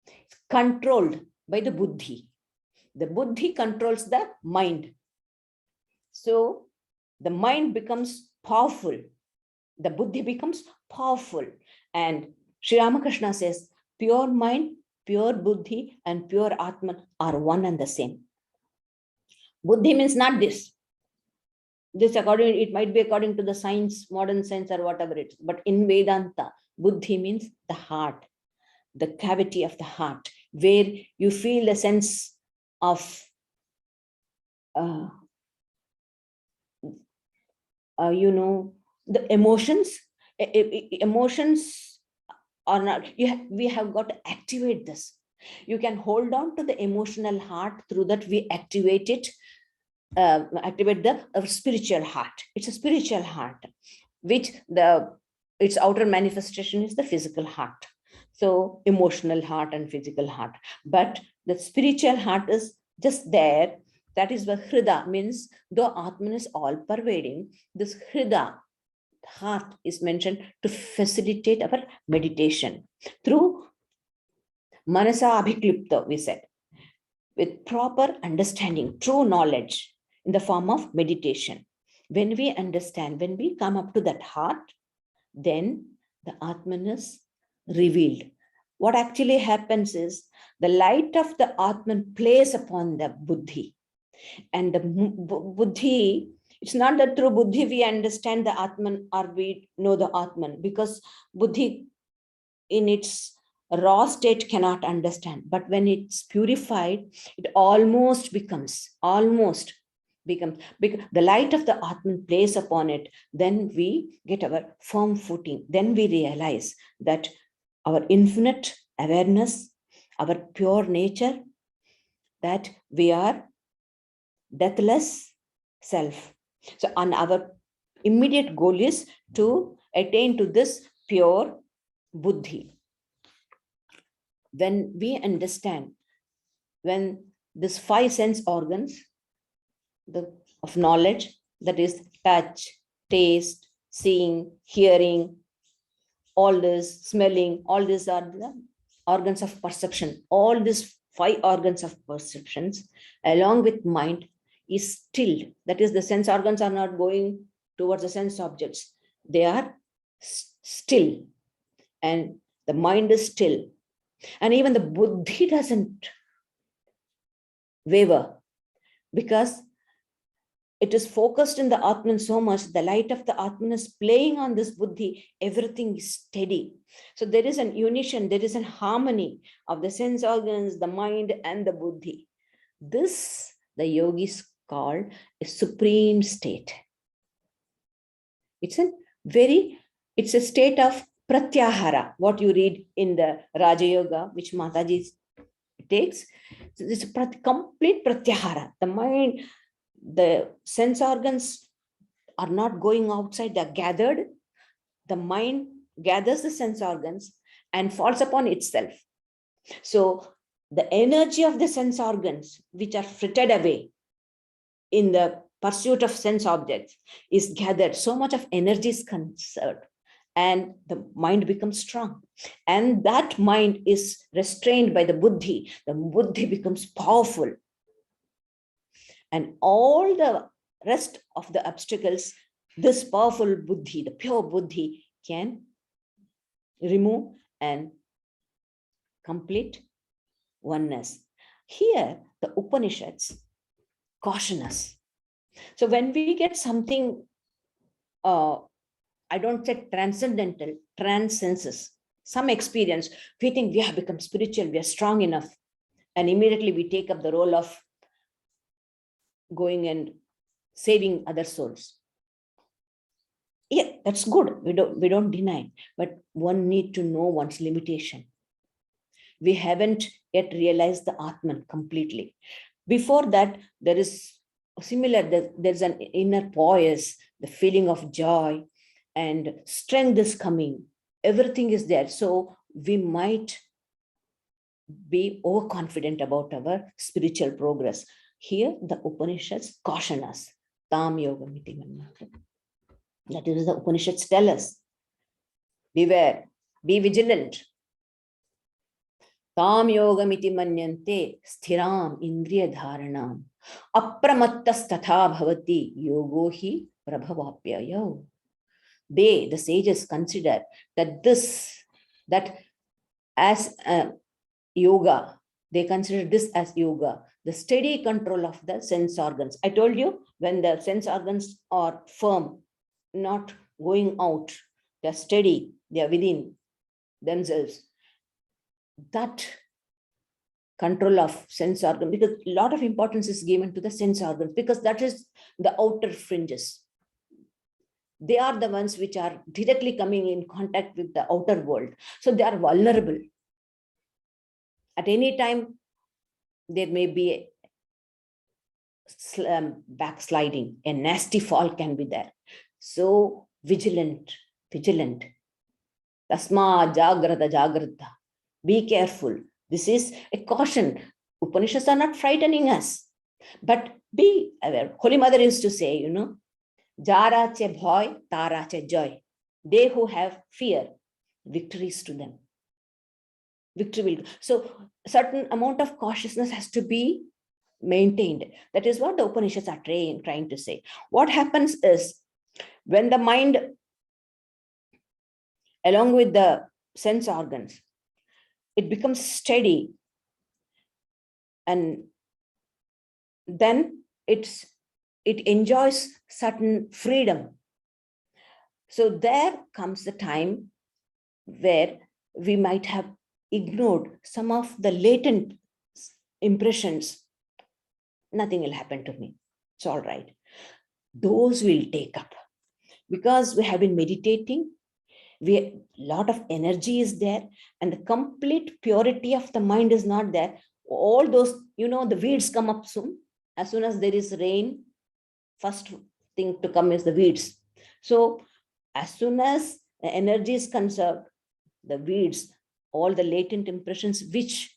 It's controlled by the buddhi. The buddhi controls the mind. So the mind becomes powerful. The buddhi becomes powerful. And Sri Ramakrishna says, pure mind, pure buddhi, and pure Atman are one and the same. Buddhi means not this. This according, it might be according to the science, modern science, or whatever it is. But in Vedanta, buddhi means the heart, the cavity of the heart, where you feel a sense of the emotions. Emotions are not, we have got to activate this. You can hold on to the emotional heart, through that we activate it, activate the spiritual heart. It's a spiritual heart, which its outer manifestation is the physical heart. So emotional heart and physical heart. But the spiritual heart is just there. That is what Hrida means. Though Atman is all pervading, this Hrida, heart, is mentioned to facilitate our meditation through Manasa Abhiklipta, we said, with proper understanding, true knowledge in the form of meditation. When we understand, when we come up to that heart, then the Atman is revealed. What actually happens is the light of the Atman plays upon the buddhi. And the buddhi, it's not that through buddhi we understand the Atman or we know the Atman, because buddhi in its raw state cannot understand. But when it's purified, it almost becomes, because the light of the Atman plays upon it, then we get our firm footing. Then we realize that our infinite awareness, our pure nature, that we are deathless self. So, and our immediate goal is to attain to this pure buddhi. When we understand, when these five sense organs of knowledge, that is touch, taste, seeing, hearing, all this, smelling, all these are the organs of perception. All these five organs of perceptions, along with mind, is still. That is, the sense organs are not going towards the sense objects. They are still. And the mind is still. And even the buddhi doesn't waver. because it is focused in the Atman so much, the light of the Atman is playing on this buddhi, everything is steady. So there is an unison, there is an harmony of the sense organs, the mind, and the buddhi. This, the yogis call a supreme state. It's a state of pratyahara, what you read in the Raja Yoga, which Mataji takes. So it's a complete pratyahara. The mind, the sense organs are not going outside, they're gathered. The mind gathers the sense organs and falls upon itself. So the energy of the sense organs, which are frittered away in the pursuit of sense objects, is gathered. So much of energy is conserved, and the mind becomes strong. And that mind is restrained by the buddhi. The buddhi becomes powerful. And all the rest of the obstacles, this powerful buddhi, the pure buddhi, can remove and complete oneness. Here, the Upanishads caution us. So when we get something, I don't say transcendental, transcensus, some experience, we think we have become spiritual, we are strong enough, and immediately we take up the role of going and saving other souls. Yeah, that's good. We don't deny, but one need to know one's limitation. We haven't yet realized the Atman completely. Before that, there is similar, there's an inner poise, the feeling of joy, and strength is coming. Everything is there. So we might be overconfident about our spiritual progress. Here, the Upanishads caution us. Tam yoga miti manmatra. That is, the Upanishads tell us, beware, be vigilant. Tam yoga miti manyante sthiram indriya dharanam apramattas tatha bhavati yogo hi prabhavapyayo. They, the sages, consider that as yoga, they consider this as yoga, the steady control of the sense organs. I told you, when the sense organs are firm, not going out, they're steady, they're within themselves. That control of sense organ, because a lot of importance is given to the sense organs, because that is the outer fringes. They are the ones which are directly coming in contact with the outer world. So they are vulnerable. At any time, there may be a backsliding, a nasty fall can be there. So vigilant. Tasma jagrata. Be careful. This is a caution. Upanishads are not frightening us, but be aware. Holy Mother used to say, Jara che bhoy, tara che joy. They who have fear, victory is to them. Victory will. So certain amount of cautiousness has to be maintained. That is what the Upanishads are trying to say. What happens is, when the mind, along with the sense organs, it becomes steady, and then it enjoys certain freedom. So there comes the time where we might have ignored some of the latent impressions. Nothing will happen to me. It's all right. Those will take up, because we have been meditating. A lot of energy is there, and the complete purity of the mind is not there. All those, the weeds come up soon. As soon as there is rain, first thing to come is the weeds. So as soon as the energy is conserved, the weeds, all the latent impressions which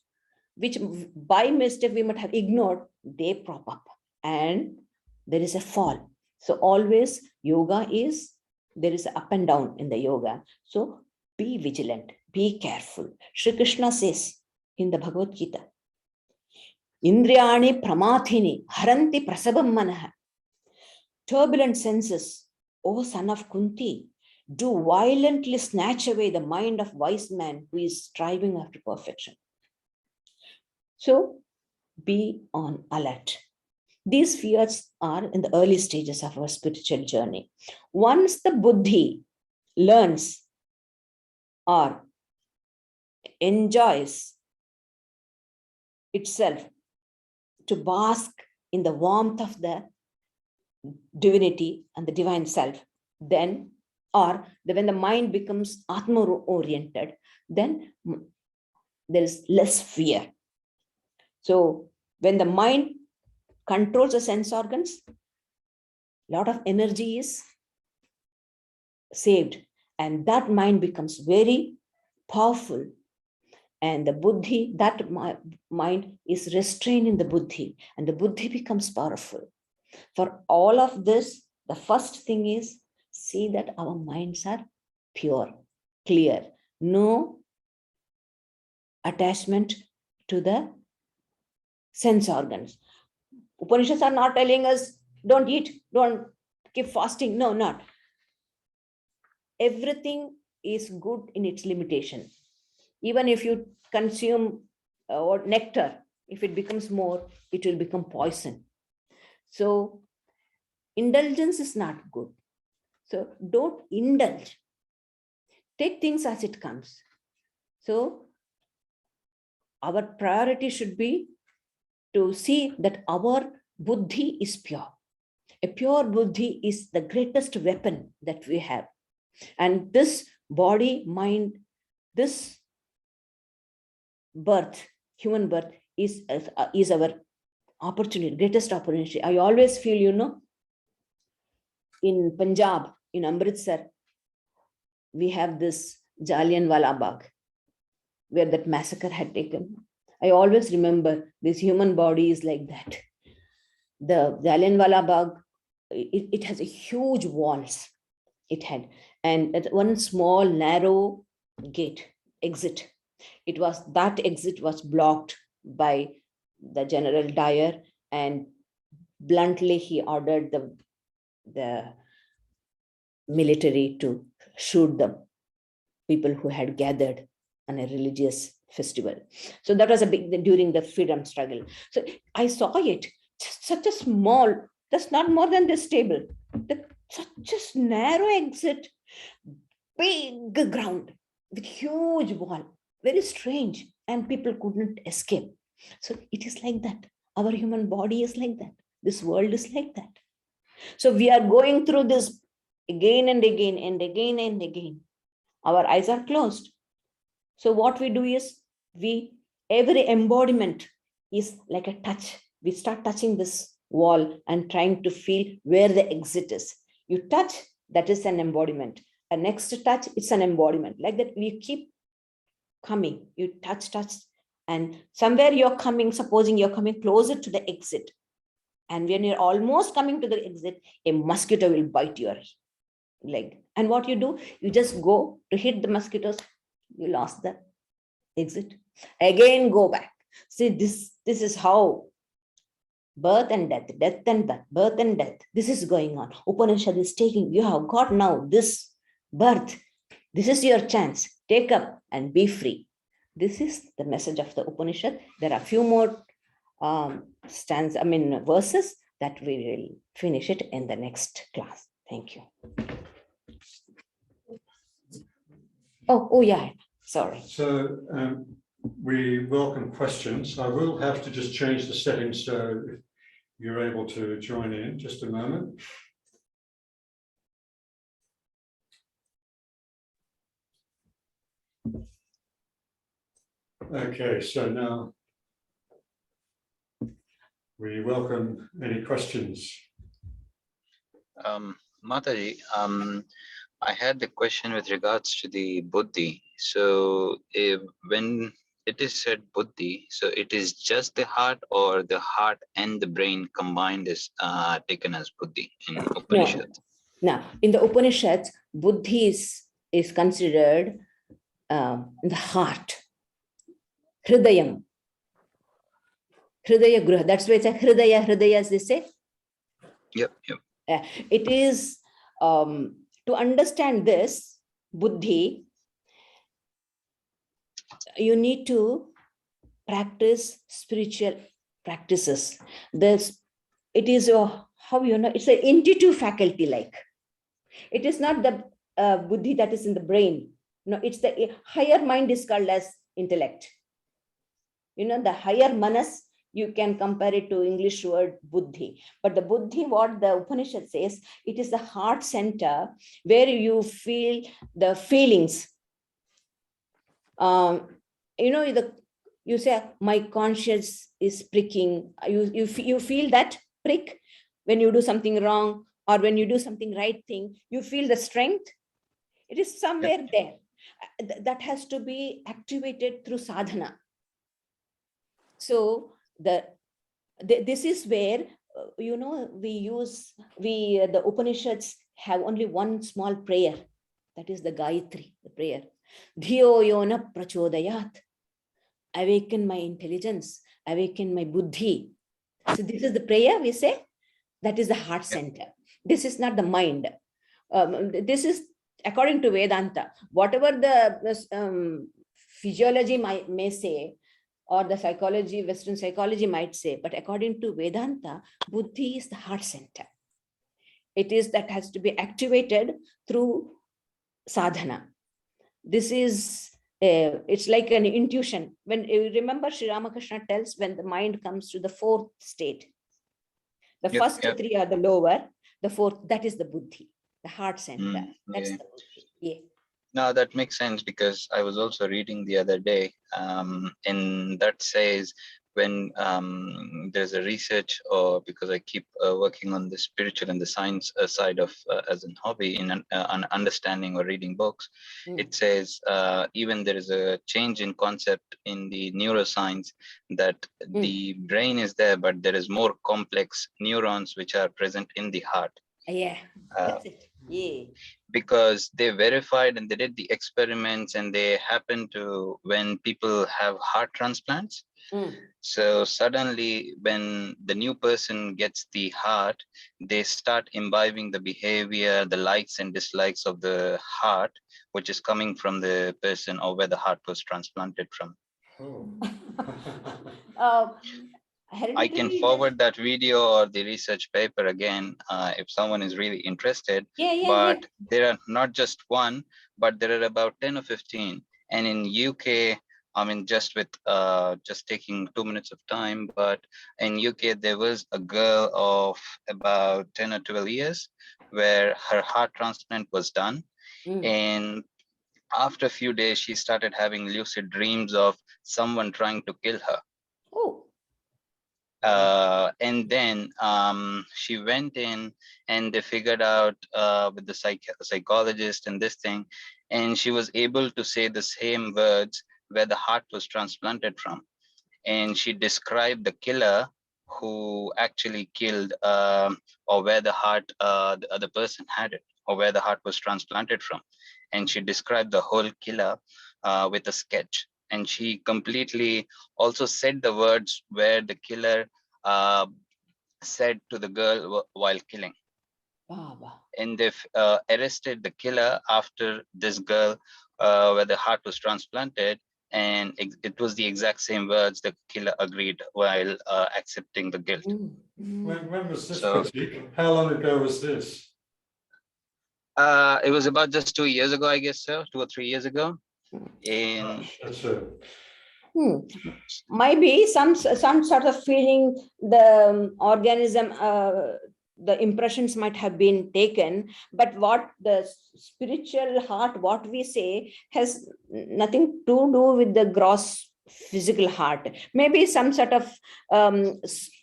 by mistake we might have ignored, they prop up, and there is a fall. So always yoga is, there is up and down in the yoga. So be vigilant, be careful. Shri Krishna says in the Bhagavad Gita, Indriyani pramathini haranti prasabam manah. Turbulent senses, O son of Kunti, do violently snatch away the mind of wise man who is striving after perfection. So be on alert. These fears are in the early stages of our spiritual journey. Once the buddhi learns or enjoys itself to bask in the warmth of the divinity and the divine self, then, or when the mind becomes atma-oriented, then there is less fear. So when the mind controls the sense organs, a lot of energy is saved, and that mind becomes very powerful. And the buddhi, that mind is restrained in the buddhi, and the buddhi becomes powerful. For all of this, the first thing is see that our minds are pure, clear, no attachment to the sense organs. Upanishads are not telling us don't eat, don't keep fasting. No, not. Everything is good in its limitation. Even if you consume or nectar, if it becomes more, it will become poison. So indulgence is not good. So don't indulge. Take things as it comes. So our priority should be to see that our buddhi is pure. A pure buddhi is the greatest weapon that we have. And this body, mind, this birth, human birth, is our opportunity, greatest opportunity. I always feel, in Punjab, in Amritsar, we have this Jallianwala Bagh, where that massacre had taken. I always remember this human body is like that. The Jallianwala Bagh, it has a huge walls. It had, and at one small narrow gate, exit. That exit was blocked by the General Dyer, and bluntly he ordered the military to shoot the people who had gathered on a religious festival. So that was a big, during the freedom struggle. So I saw it, such a small, that's not more than this table, such a narrow exit, big ground with huge wall, very strange, and people couldn't escape. So it is like that. Our human body is like that. This world is like that. So we are going through this again and again and again and again. Our eyes are closed. So what we do is, every embodiment is like a touch. We start touching this wall and trying to feel where the exit is. You touch, that is an embodiment. A next touch, it's an embodiment. Like that, we keep coming. You touch, and somewhere you're coming, supposing you're coming closer to the exit. And when you're almost coming to the exit, a mosquito will bite your leg. And what you do, you just go to hit the mosquitoes. You lost the exit. Again, go back. See, this is how birth and death, death and birth, birth and death. This is going on. Upanishad is taking, you have got now this birth. This is your chance. Take up and be free. This is the message of the Upanishad. There are a few more verses that we will finish it in the next class. Thank you. Oh yeah, sorry. So we welcome questions. I will have to just change the settings so you're able to join in. Just a moment. Okay, so now we welcome any questions. Mataji, I had the question with regards to the buddhi. So when it is said buddhi, so it is just the heart, or the heart and the brain combined is taken as buddhi in Upanishads? No. In the Upanishads, buddhi is considered the heart. Hridayam. Hridaya gruha. That's why it's a hridaya, as they say. Yep. It is, to understand this, buddhi, you need to practice spiritual practices. it is how it's an intuitive faculty. Like, it is not the buddhi that is in the brain. No, it's the higher mind is called as intellect. The higher manas, you can compare it to English word buddhi. But the buddhi, what the Upanishad says, it is the heart center where you feel the feelings. You say, my conscience is pricking. You feel that prick when you do something wrong, or when you do something right thing, you feel the strength. It is somewhere there. That has to be activated through sadhana. So this is where the Upanishads have only one small prayer, that is the Gayatri, the prayer. Dhiyo yona prachodayat. Awaken my intelligence, awaken my buddhi. So this is the prayer we say. That is the heart center. This is not the mind. This is according to Vedanta. Whatever the physiology may say, or the psychology, Western psychology might say, but according to Vedanta, buddhi is the heart center. It is that has to be activated through sadhana. This is it's like an intuition. When you remember, Sri Ramakrishna tells, when the mind comes to the fourth state, the first three are the lower, the fourth, that is the buddhi, the heart center. That's the buddhi. Yeah. No, that makes sense, because I was also reading the other day, and that says when there's a research, or because I keep working on the spiritual and the science side of as a hobby in an understanding or reading books, it says even there is a change in concept in the neuroscience, that the brain is there, but there is more complex neurons which are present in the heart. Yeah, that's it. Yeah. Because they verified and they did the experiments, and they happen to, when people have heart transplants, so suddenly when the new person gets the heart, they start imbibing the behavior, the likes and dislikes of the heart, which is coming from the person or where the heart was transplanted from. I can forward that video or the research paper again if someone is really interested. But there are not just one, but there are about 10 or 15. And in UK, I mean, just taking 2 minutes of time, but in UK, there was a girl of about 10 or 12 years where her heart transplant was done. And after a few days, she started having lucid dreams of someone trying to kill her. And then she went in, and they figured out with the psychologist and this thing, and she was able to say the same words where the heart was transplanted from. And she described the killer who actually killed, or where the heart, the other person had it, or where the heart was transplanted from. And she described the whole killer with a sketch. And she completely also said the words where the killer said to the girl while killing. And they've arrested the killer after this girl where the heart was transplanted. And it was the exact same words the killer agreed while accepting the guilt. When was this, Pratik? How long ago was this? It was about just 2 years ago, I guess so, 2 or 3 years ago. And might be some sort of feeling, the organism, the impressions might have been taken, but what the spiritual heart, what we say, has nothing to do with the gross physical heart. Maybe some sort of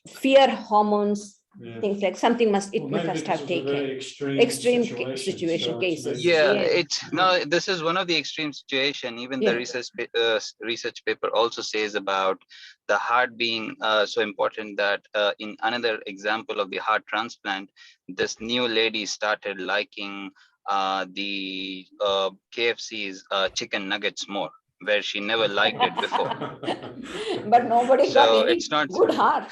fear hormones, things like something must have taken. Extreme situation cases. This is one of the extreme situation. Even the research paper also says about the heart being so important that in another example of the heart transplant, this new lady started liking the KFC's chicken nuggets more, where she never liked it before. But nobody got any good heart.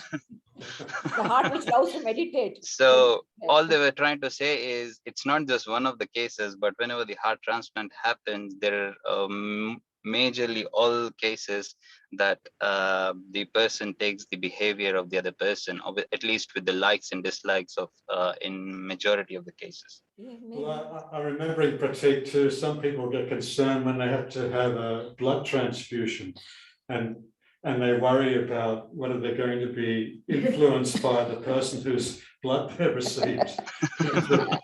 The heart which loves to meditate. So all they were trying to say is, it's not just one of the cases, but whenever the heart transplant happens, there are majorly all cases that the person takes the behavior of the other person, or at least with the likes and dislikes of in majority of the cases. Yeah, Well, I remember in Pratik too, some people get concerned when they have to have a blood transfusion, and they worry about whether they're going to be influenced by the person whose blood they've received.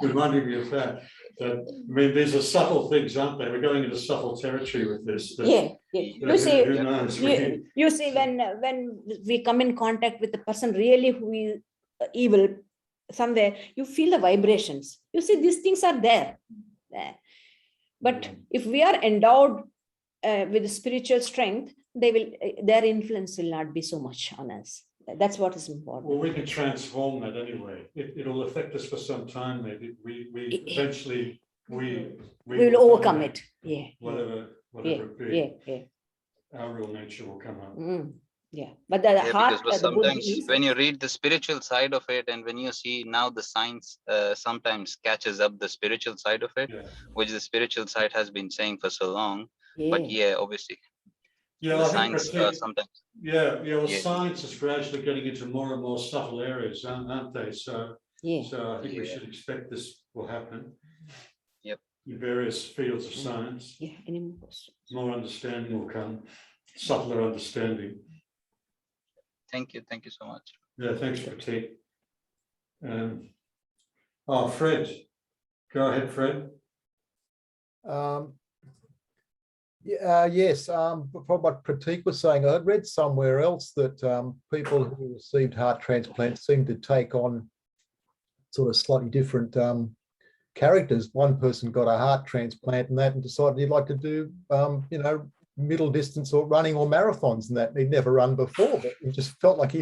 Reminding me of that. I mean, these are subtle things, aren't they? We're going into subtle territory with this. yeah. You see, who knows? you see, when we come in contact with the person really who is evil somewhere, you feel the vibrations. You see, these things are there. But if we are endowed with spiritual strength, their influence will not be so much on us. That's what is important. Well, we can transform that anyway. It'll affect us for some time. Maybe we eventually we will overcome it. Yeah. Whatever it be. Our real nature will come out. Yeah, but the heart. Because sometimes when you read the spiritual side of it, and when you see now the science sometimes catches up the spiritual side of it, which the spiritual side has been saying for so long. But obviously. Yeah, the I think science sometimes. Well, science is gradually getting into more and more subtle areas, aren't they? So I think we should expect this will happen. Yep. In various fields of science. Yeah. Any more questions? More understanding will come, subtler understanding. Thank you so much. Yeah, thanks, Pratik. Fred, go ahead, Fred. Yes, from what Pratik was saying, I had read somewhere else that people who received heart transplants seemed to take on sort of slightly different characters. One person got a heart transplant and decided he'd like to do, middle distance or running or marathons, and that he'd never run before, but he just felt like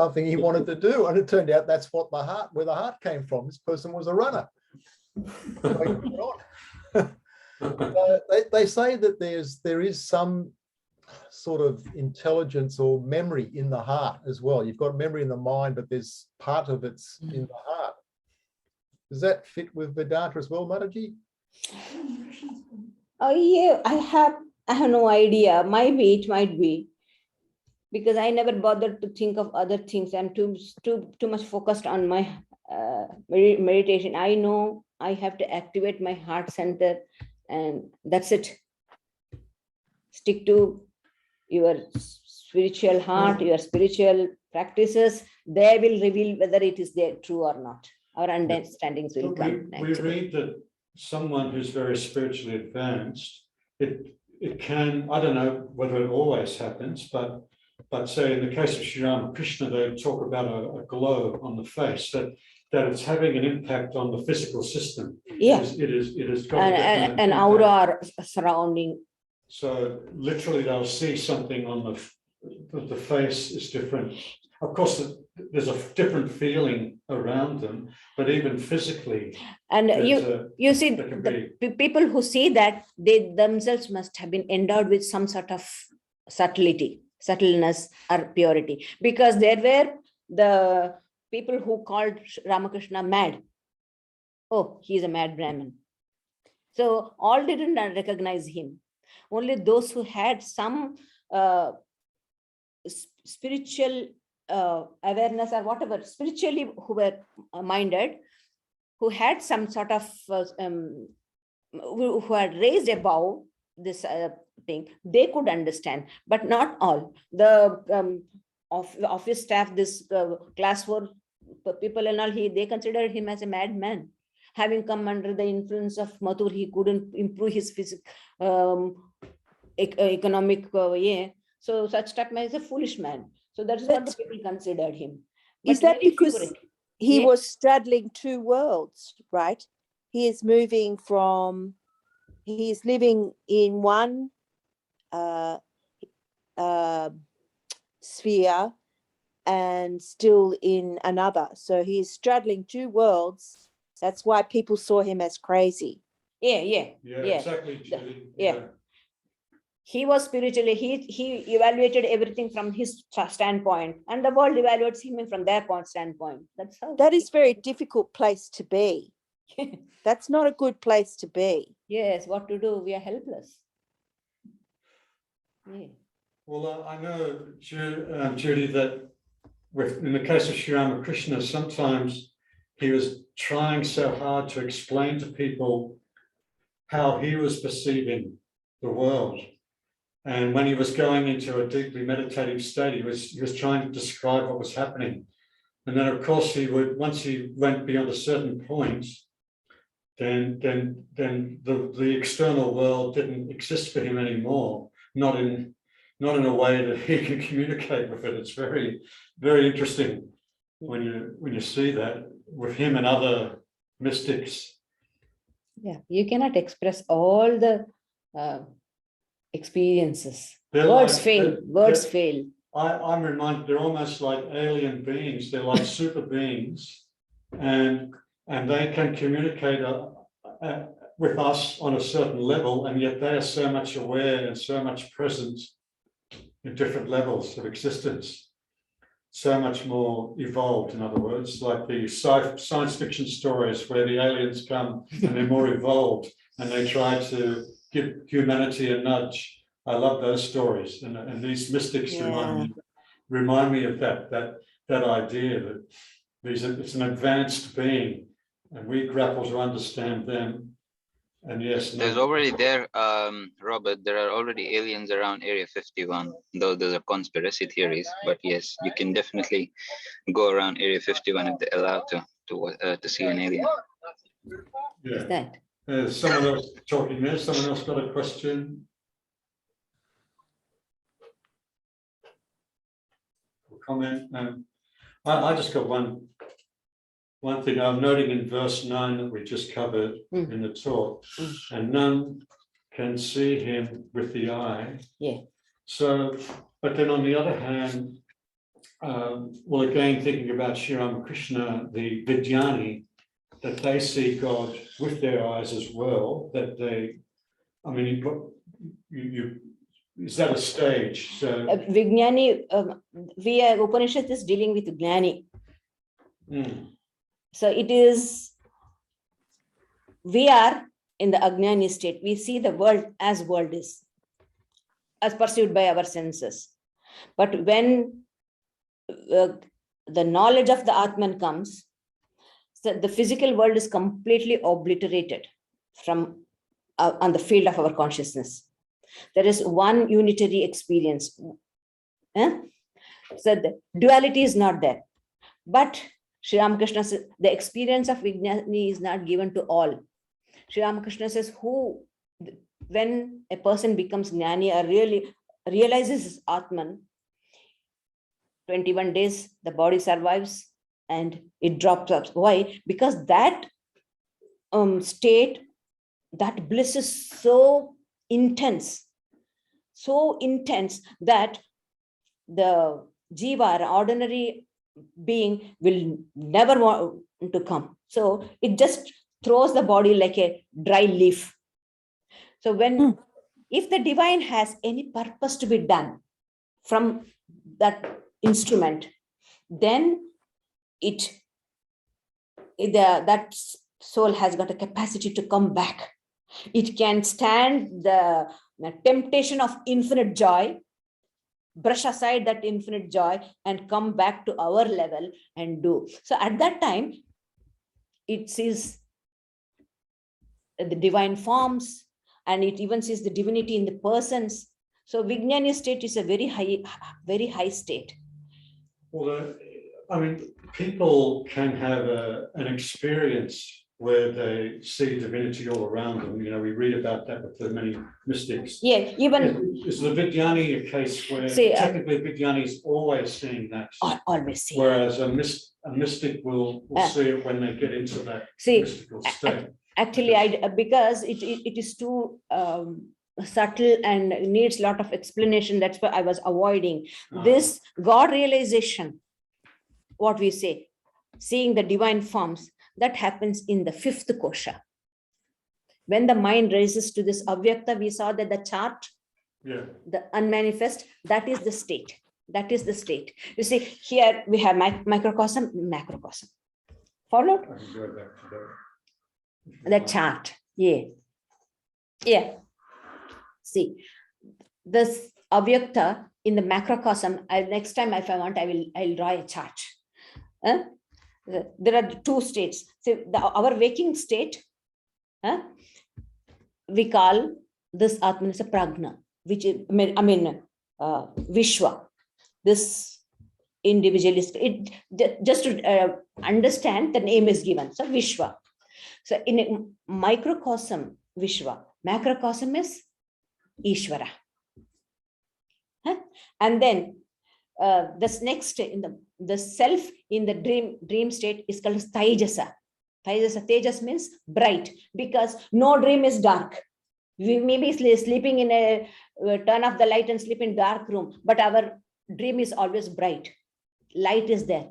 something he wanted to do. And it turned out that's what where the heart came from. This person was a runner. They say that there is some sort of intelligence or memory in the heart as well. You've got memory in the mind, but there's part of it's in the heart. Does that fit with Vedanta as well, Mataji? Oh yeah, I have no idea. Maybe it might be, because I never bothered to think of other things. I'm too much focused on my meditation. I know I have to activate my heart center, and that's it. Stick to your spiritual heart, your spiritual practices. They will reveal whether it is there true or not. Our understandings will come. We read that someone who's very spiritually advanced, it can, I don't know whether it always happens, but say in the case of Sri Ramakrishna, they talk about a glow on the face, that it's having an impact on the physical system. Yeah. It is an aura surrounding. So literally they'll see something on the face is different. Of course, there's a different feeling around them, but even physically. And you see, the people who see that, they themselves must have been endowed with some sort of subtleness or purity, because there were the people who called Ramakrishna mad. Oh, he is a mad Brahmin. So all didn't recognize him. Only those who had some spiritual awareness or whatever, spiritually who were minded, who had some sort of who had raised above this thing, they could understand, but not all. The office staff, this class 4 people and all, they considered him as a madman. Having come under the influence of Mathur, he couldn't improve his physical economic so such type man is a foolish man. So that's what the people considered him. But is that because he was straddling two worlds, right? He is moving from, he is living in one sphere and still in another. So he is straddling two worlds. That's why people saw him as crazy. Yeah, exactly. He was spiritually, he evaluated everything from his standpoint, and the world evaluates him from their standpoint. That's how. That is a very difficult place to be. That's not a good place to be. Yes, what to do? We are helpless. Yeah. Well, I know, Judy, that in the case of Sri Ramakrishna, sometimes he was trying so hard to explain to people how he was perceiving the world. And when he was going into a deeply meditative state, he was trying to describe what was happening. And then, of course, once he went beyond a certain point, then the external world didn't exist for him anymore. Not in a way that he can communicate with it. It's very, very interesting when you see that with him and other mystics. Yeah, you cannot express all the experiences. They're Words like- fail. they're- Words they're- fail. I'm reminded they're almost like alien beings. They're like super beings, and they can communicate with us on a certain level, and yet they are so much aware and so much present in different levels of existence, so much more evolved. In other words, like the science fiction stories where the aliens come and they're more evolved and they try to give humanity a nudge. I love those stories, and these mystics remind me of that idea that it's an advanced being, and we grapple to understand them. And yes, There's already Robert, there are already aliens around Area 51, though those are conspiracy theories. But yes, you can definitely go around Area 51 if they're allowed to see an alien. yeah. That. There's someone else talking there. Someone else got a question? Or comment? I just got one thing. I'm noting in verse 9 that we just covered in the talk, and none can see him with the eye. Yeah. So, but then on the other hand, well, again, thinking about Sri Ramakrishna, the Vidyani, that they see God with their eyes as well, that they, I mean, is that a stage? So Vijnani, Upanishad is dealing with Gnani. So it is, we are in the Ajnani state. We see the world as is, as perceived by our senses. But when the knowledge of the Atman comes, so the physical world is completely obliterated from on the field of our consciousness. There is one unitary experience. So the duality is not there. But Sri Ramakrishna says the experience of Vijnani is not given to all. Sri Ramakrishna says when a person becomes Jnani or really realizes his Atman, 21 days, the body survives and it drops up. Why? Because that state, that bliss is so intense that the jiva, an ordinary being, will never want to come. So it just throws the body like a dry leaf. So if the divine has any purpose to be done from that instrument, then that soul has got a capacity to come back. It can stand the temptation of infinite joy, brush aside that infinite joy and come back to our level and do. So at that time, it sees the divine forms, and it even sees the divinity in the persons. So Vijnani state is a very high state. Well, I mean, people can have an experience where they see divinity all around them. You know, we read about that with the many mystics. Yeah, even is the Vidyani a case where technically Vidyani is always seeing that? Always seeing. Whereas a mystic will see it when they get into that mystical state. Actually, because it is too subtle and needs a lot of explanation. That's why I was avoiding this God realization. What we say, seeing the divine forms, that happens in the 5th kosha. When the mind raises to this avyakta, we saw that the chart, the unmanifest, that is the state. That is the state. You see, here we have microcosm, macrocosm. Followed? I can go back to The chart. Yeah. See, this avyakta in the macrocosm. Next time, if I want, I'll draw a chart. There are two states. So our waking state, we call this Atman as a pragna, which is, Vishwa. This individualist, just to understand, the name is given. So Vishwa. So in a microcosm, Vishwa. Macrocosm is Ishvara. And then this next in the self in the dream state is called Taijasa. Tejas means bright, because no dream is dark. We may be sleeping in a turn off the light and sleep in dark room, but our dream is always bright. Light is there.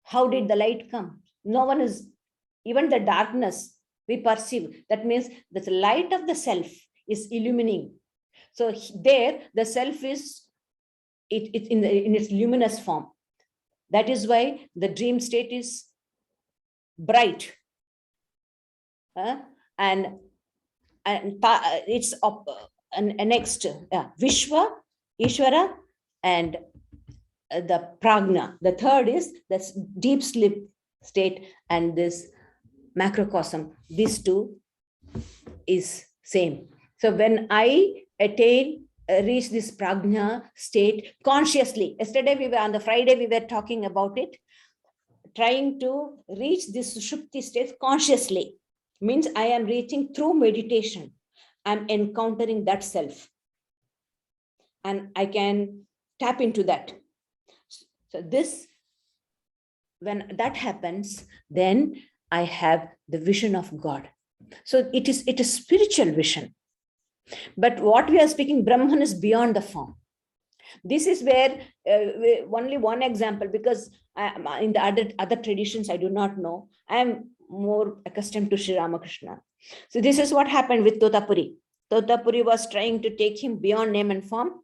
How did the light come? No one is, even the darkness we perceive. That means that the light of the self is illumining. So there, the self is in its luminous form. That is why the dream state is bright. And it's next, Vishwa, Ishvara, and the pragna. The third is the deep sleep state, and this macrocosm. These two is same. So when I reach this prajna state consciously, yesterday on the Friday we were talking about it, trying to reach this sushupti state consciously, means I am reaching through meditation. I'm encountering that self, and I can tap into that. So this, when that happens, then I have the vision of God. So it is spiritual vision. But what we are speaking, Brahman is beyond the form. This is where only one example, because in the other traditions I do not know. I am more accustomed to Sri Ramakrishna. So this is what happened with Totapuri. Totapuri was trying to take him beyond name and form.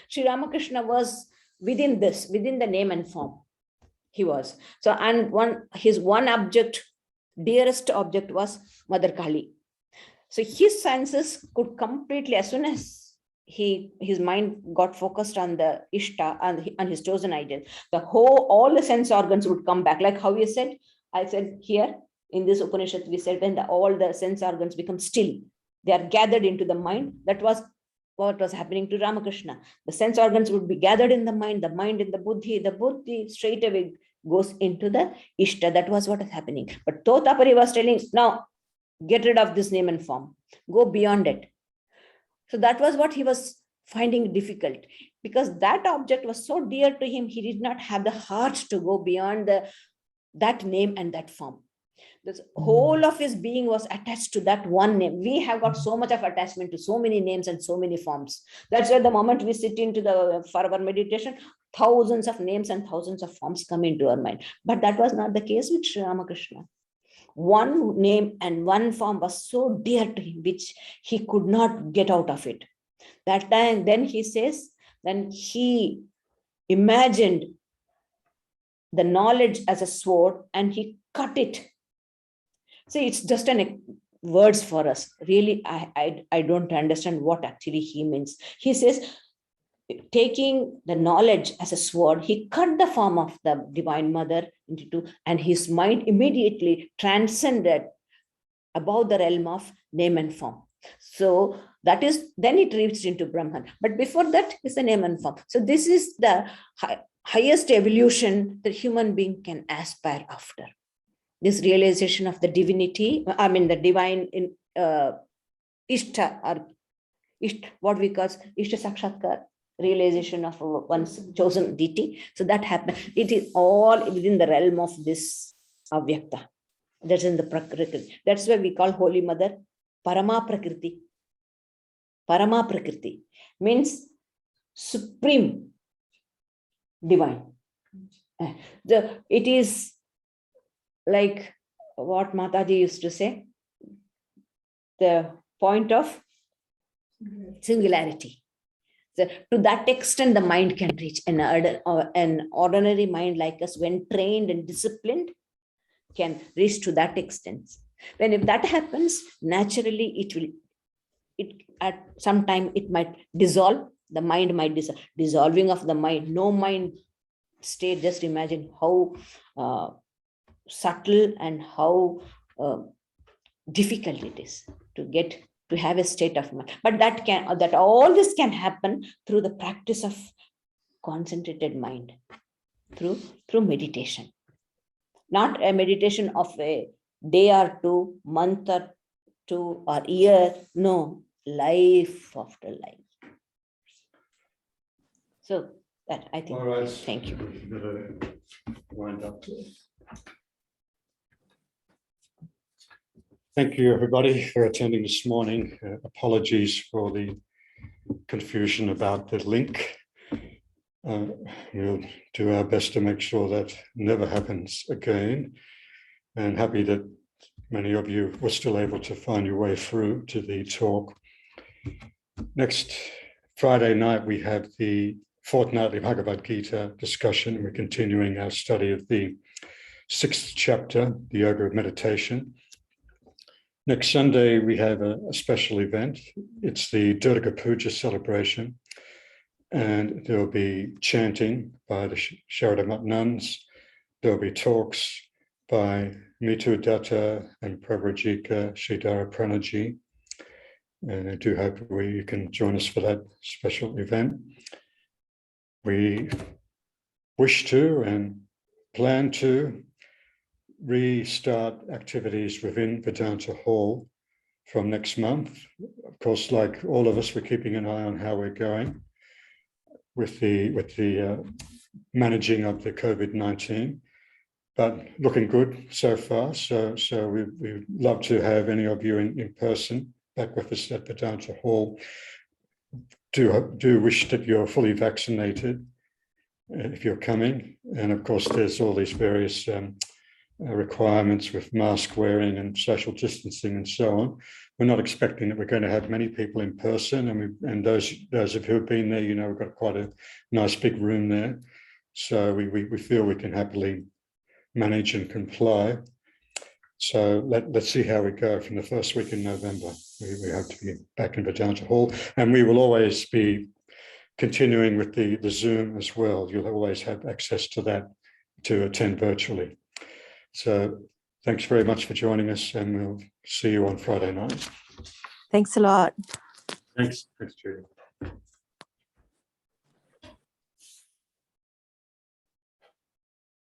Sri Ramakrishna was within the name and form. He was. So, and his one object, dearest object, was Mother Kali. So his senses could completely, as soon as his mind got focused on the Ishta, on his chosen idol, all the sense organs would come back. Like how you said, I said here in this Upanishad, we said when all the sense organs become still, they are gathered into the mind. That was what was happening to Ramakrishna. The sense organs would be gathered in the mind in the buddhi straight away goes into the Ishta. That was what is happening. But Totapari was telling, now get rid of this name and form, go beyond it. So that was what he was finding difficult, because that object was so dear to him. He did not have the heart to go beyond that name and that form. The whole of his being was attached to that one name. We have got so much of attachment to so many names and so many forms. That's why the moment we sit for our meditation, thousands of names and thousands of forms come into our mind. But that was not the case with Sri Ramakrishna. One name and one form was so dear to him, which he could not get out of it. That time, then he says, then he imagined the knowledge as a sword and he cut it. See, it's just words for us. Really, I don't understand what actually he means. He says, taking the knowledge as a sword, he cut the form of the Divine Mother into two, and his mind immediately transcended above the realm of name and form. So that is, then it reached into Brahman. But before that is the name and form. So this is the highest evolution that human being can aspire after. This realization of the divinity, the divine in Ishta, or what we call Ishta Sakshatkar, realization of one's chosen deity. So that happened. It is all within the realm of this Avyakta. That's in the Prakriti. That's why we call Holy Mother Parama Prakriti. Parama Prakriti means supreme divine. It is like what Mataji used to say, the point of singularity. So to that extent, the mind can reach. An ordinary mind like us, when trained and disciplined, can reach to that extent. When if that happens, naturally it at some time it might dissolve, the mind might dissolving of the mind, no mind state. Just imagine how subtle and how difficult it is to have a state of mind. But that all this can happen through the practice of concentrated mind, through meditation. Not a meditation of a day or two, month or two, or year. No, life after life. So that I think. All right. Thank you. We better wind up. Thank you, everybody, for attending this morning. Apologies for the confusion about the link. We'll do our best to make sure that never happens again. And happy that many of you were still able to find your way through to the talk. Next Friday night, we have the fortnightly Bhagavad Gita discussion. We're continuing our study of the 6th chapter, the Yoga of Meditation. Next Sunday, we have a special event. It's the Durga Puja celebration. And there'll be chanting by the Sharada nuns. There'll be talks by Mitu Datta and Pravrajika, Sridharaprana. And I do hope you can join us for that special event. We wish to and plan to restart activities within Vedanta Hall from next month. Of course, like all of us, we're keeping an eye on how we're going with the managing of the COVID-19, but looking good so far. So we'd love to have any of you in person back with us at Vedanta Hall. Do wish that you're fully vaccinated if you're coming. And of course, there's all these various requirements with mask wearing and social distancing and so on. We're not expecting that we're going to have many people in person, and those of you who've been there, we've got quite a nice big room there. So we feel we can happily manage and comply. So let's see how we go from the first week in November. We hope to be back in Vedanta Hall, and we will always be continuing with the Zoom as well. You'll always have access to that to attend virtually. So thanks very much for joining us, and we'll see you on Friday night. Thanks a lot. Thanks, Judy.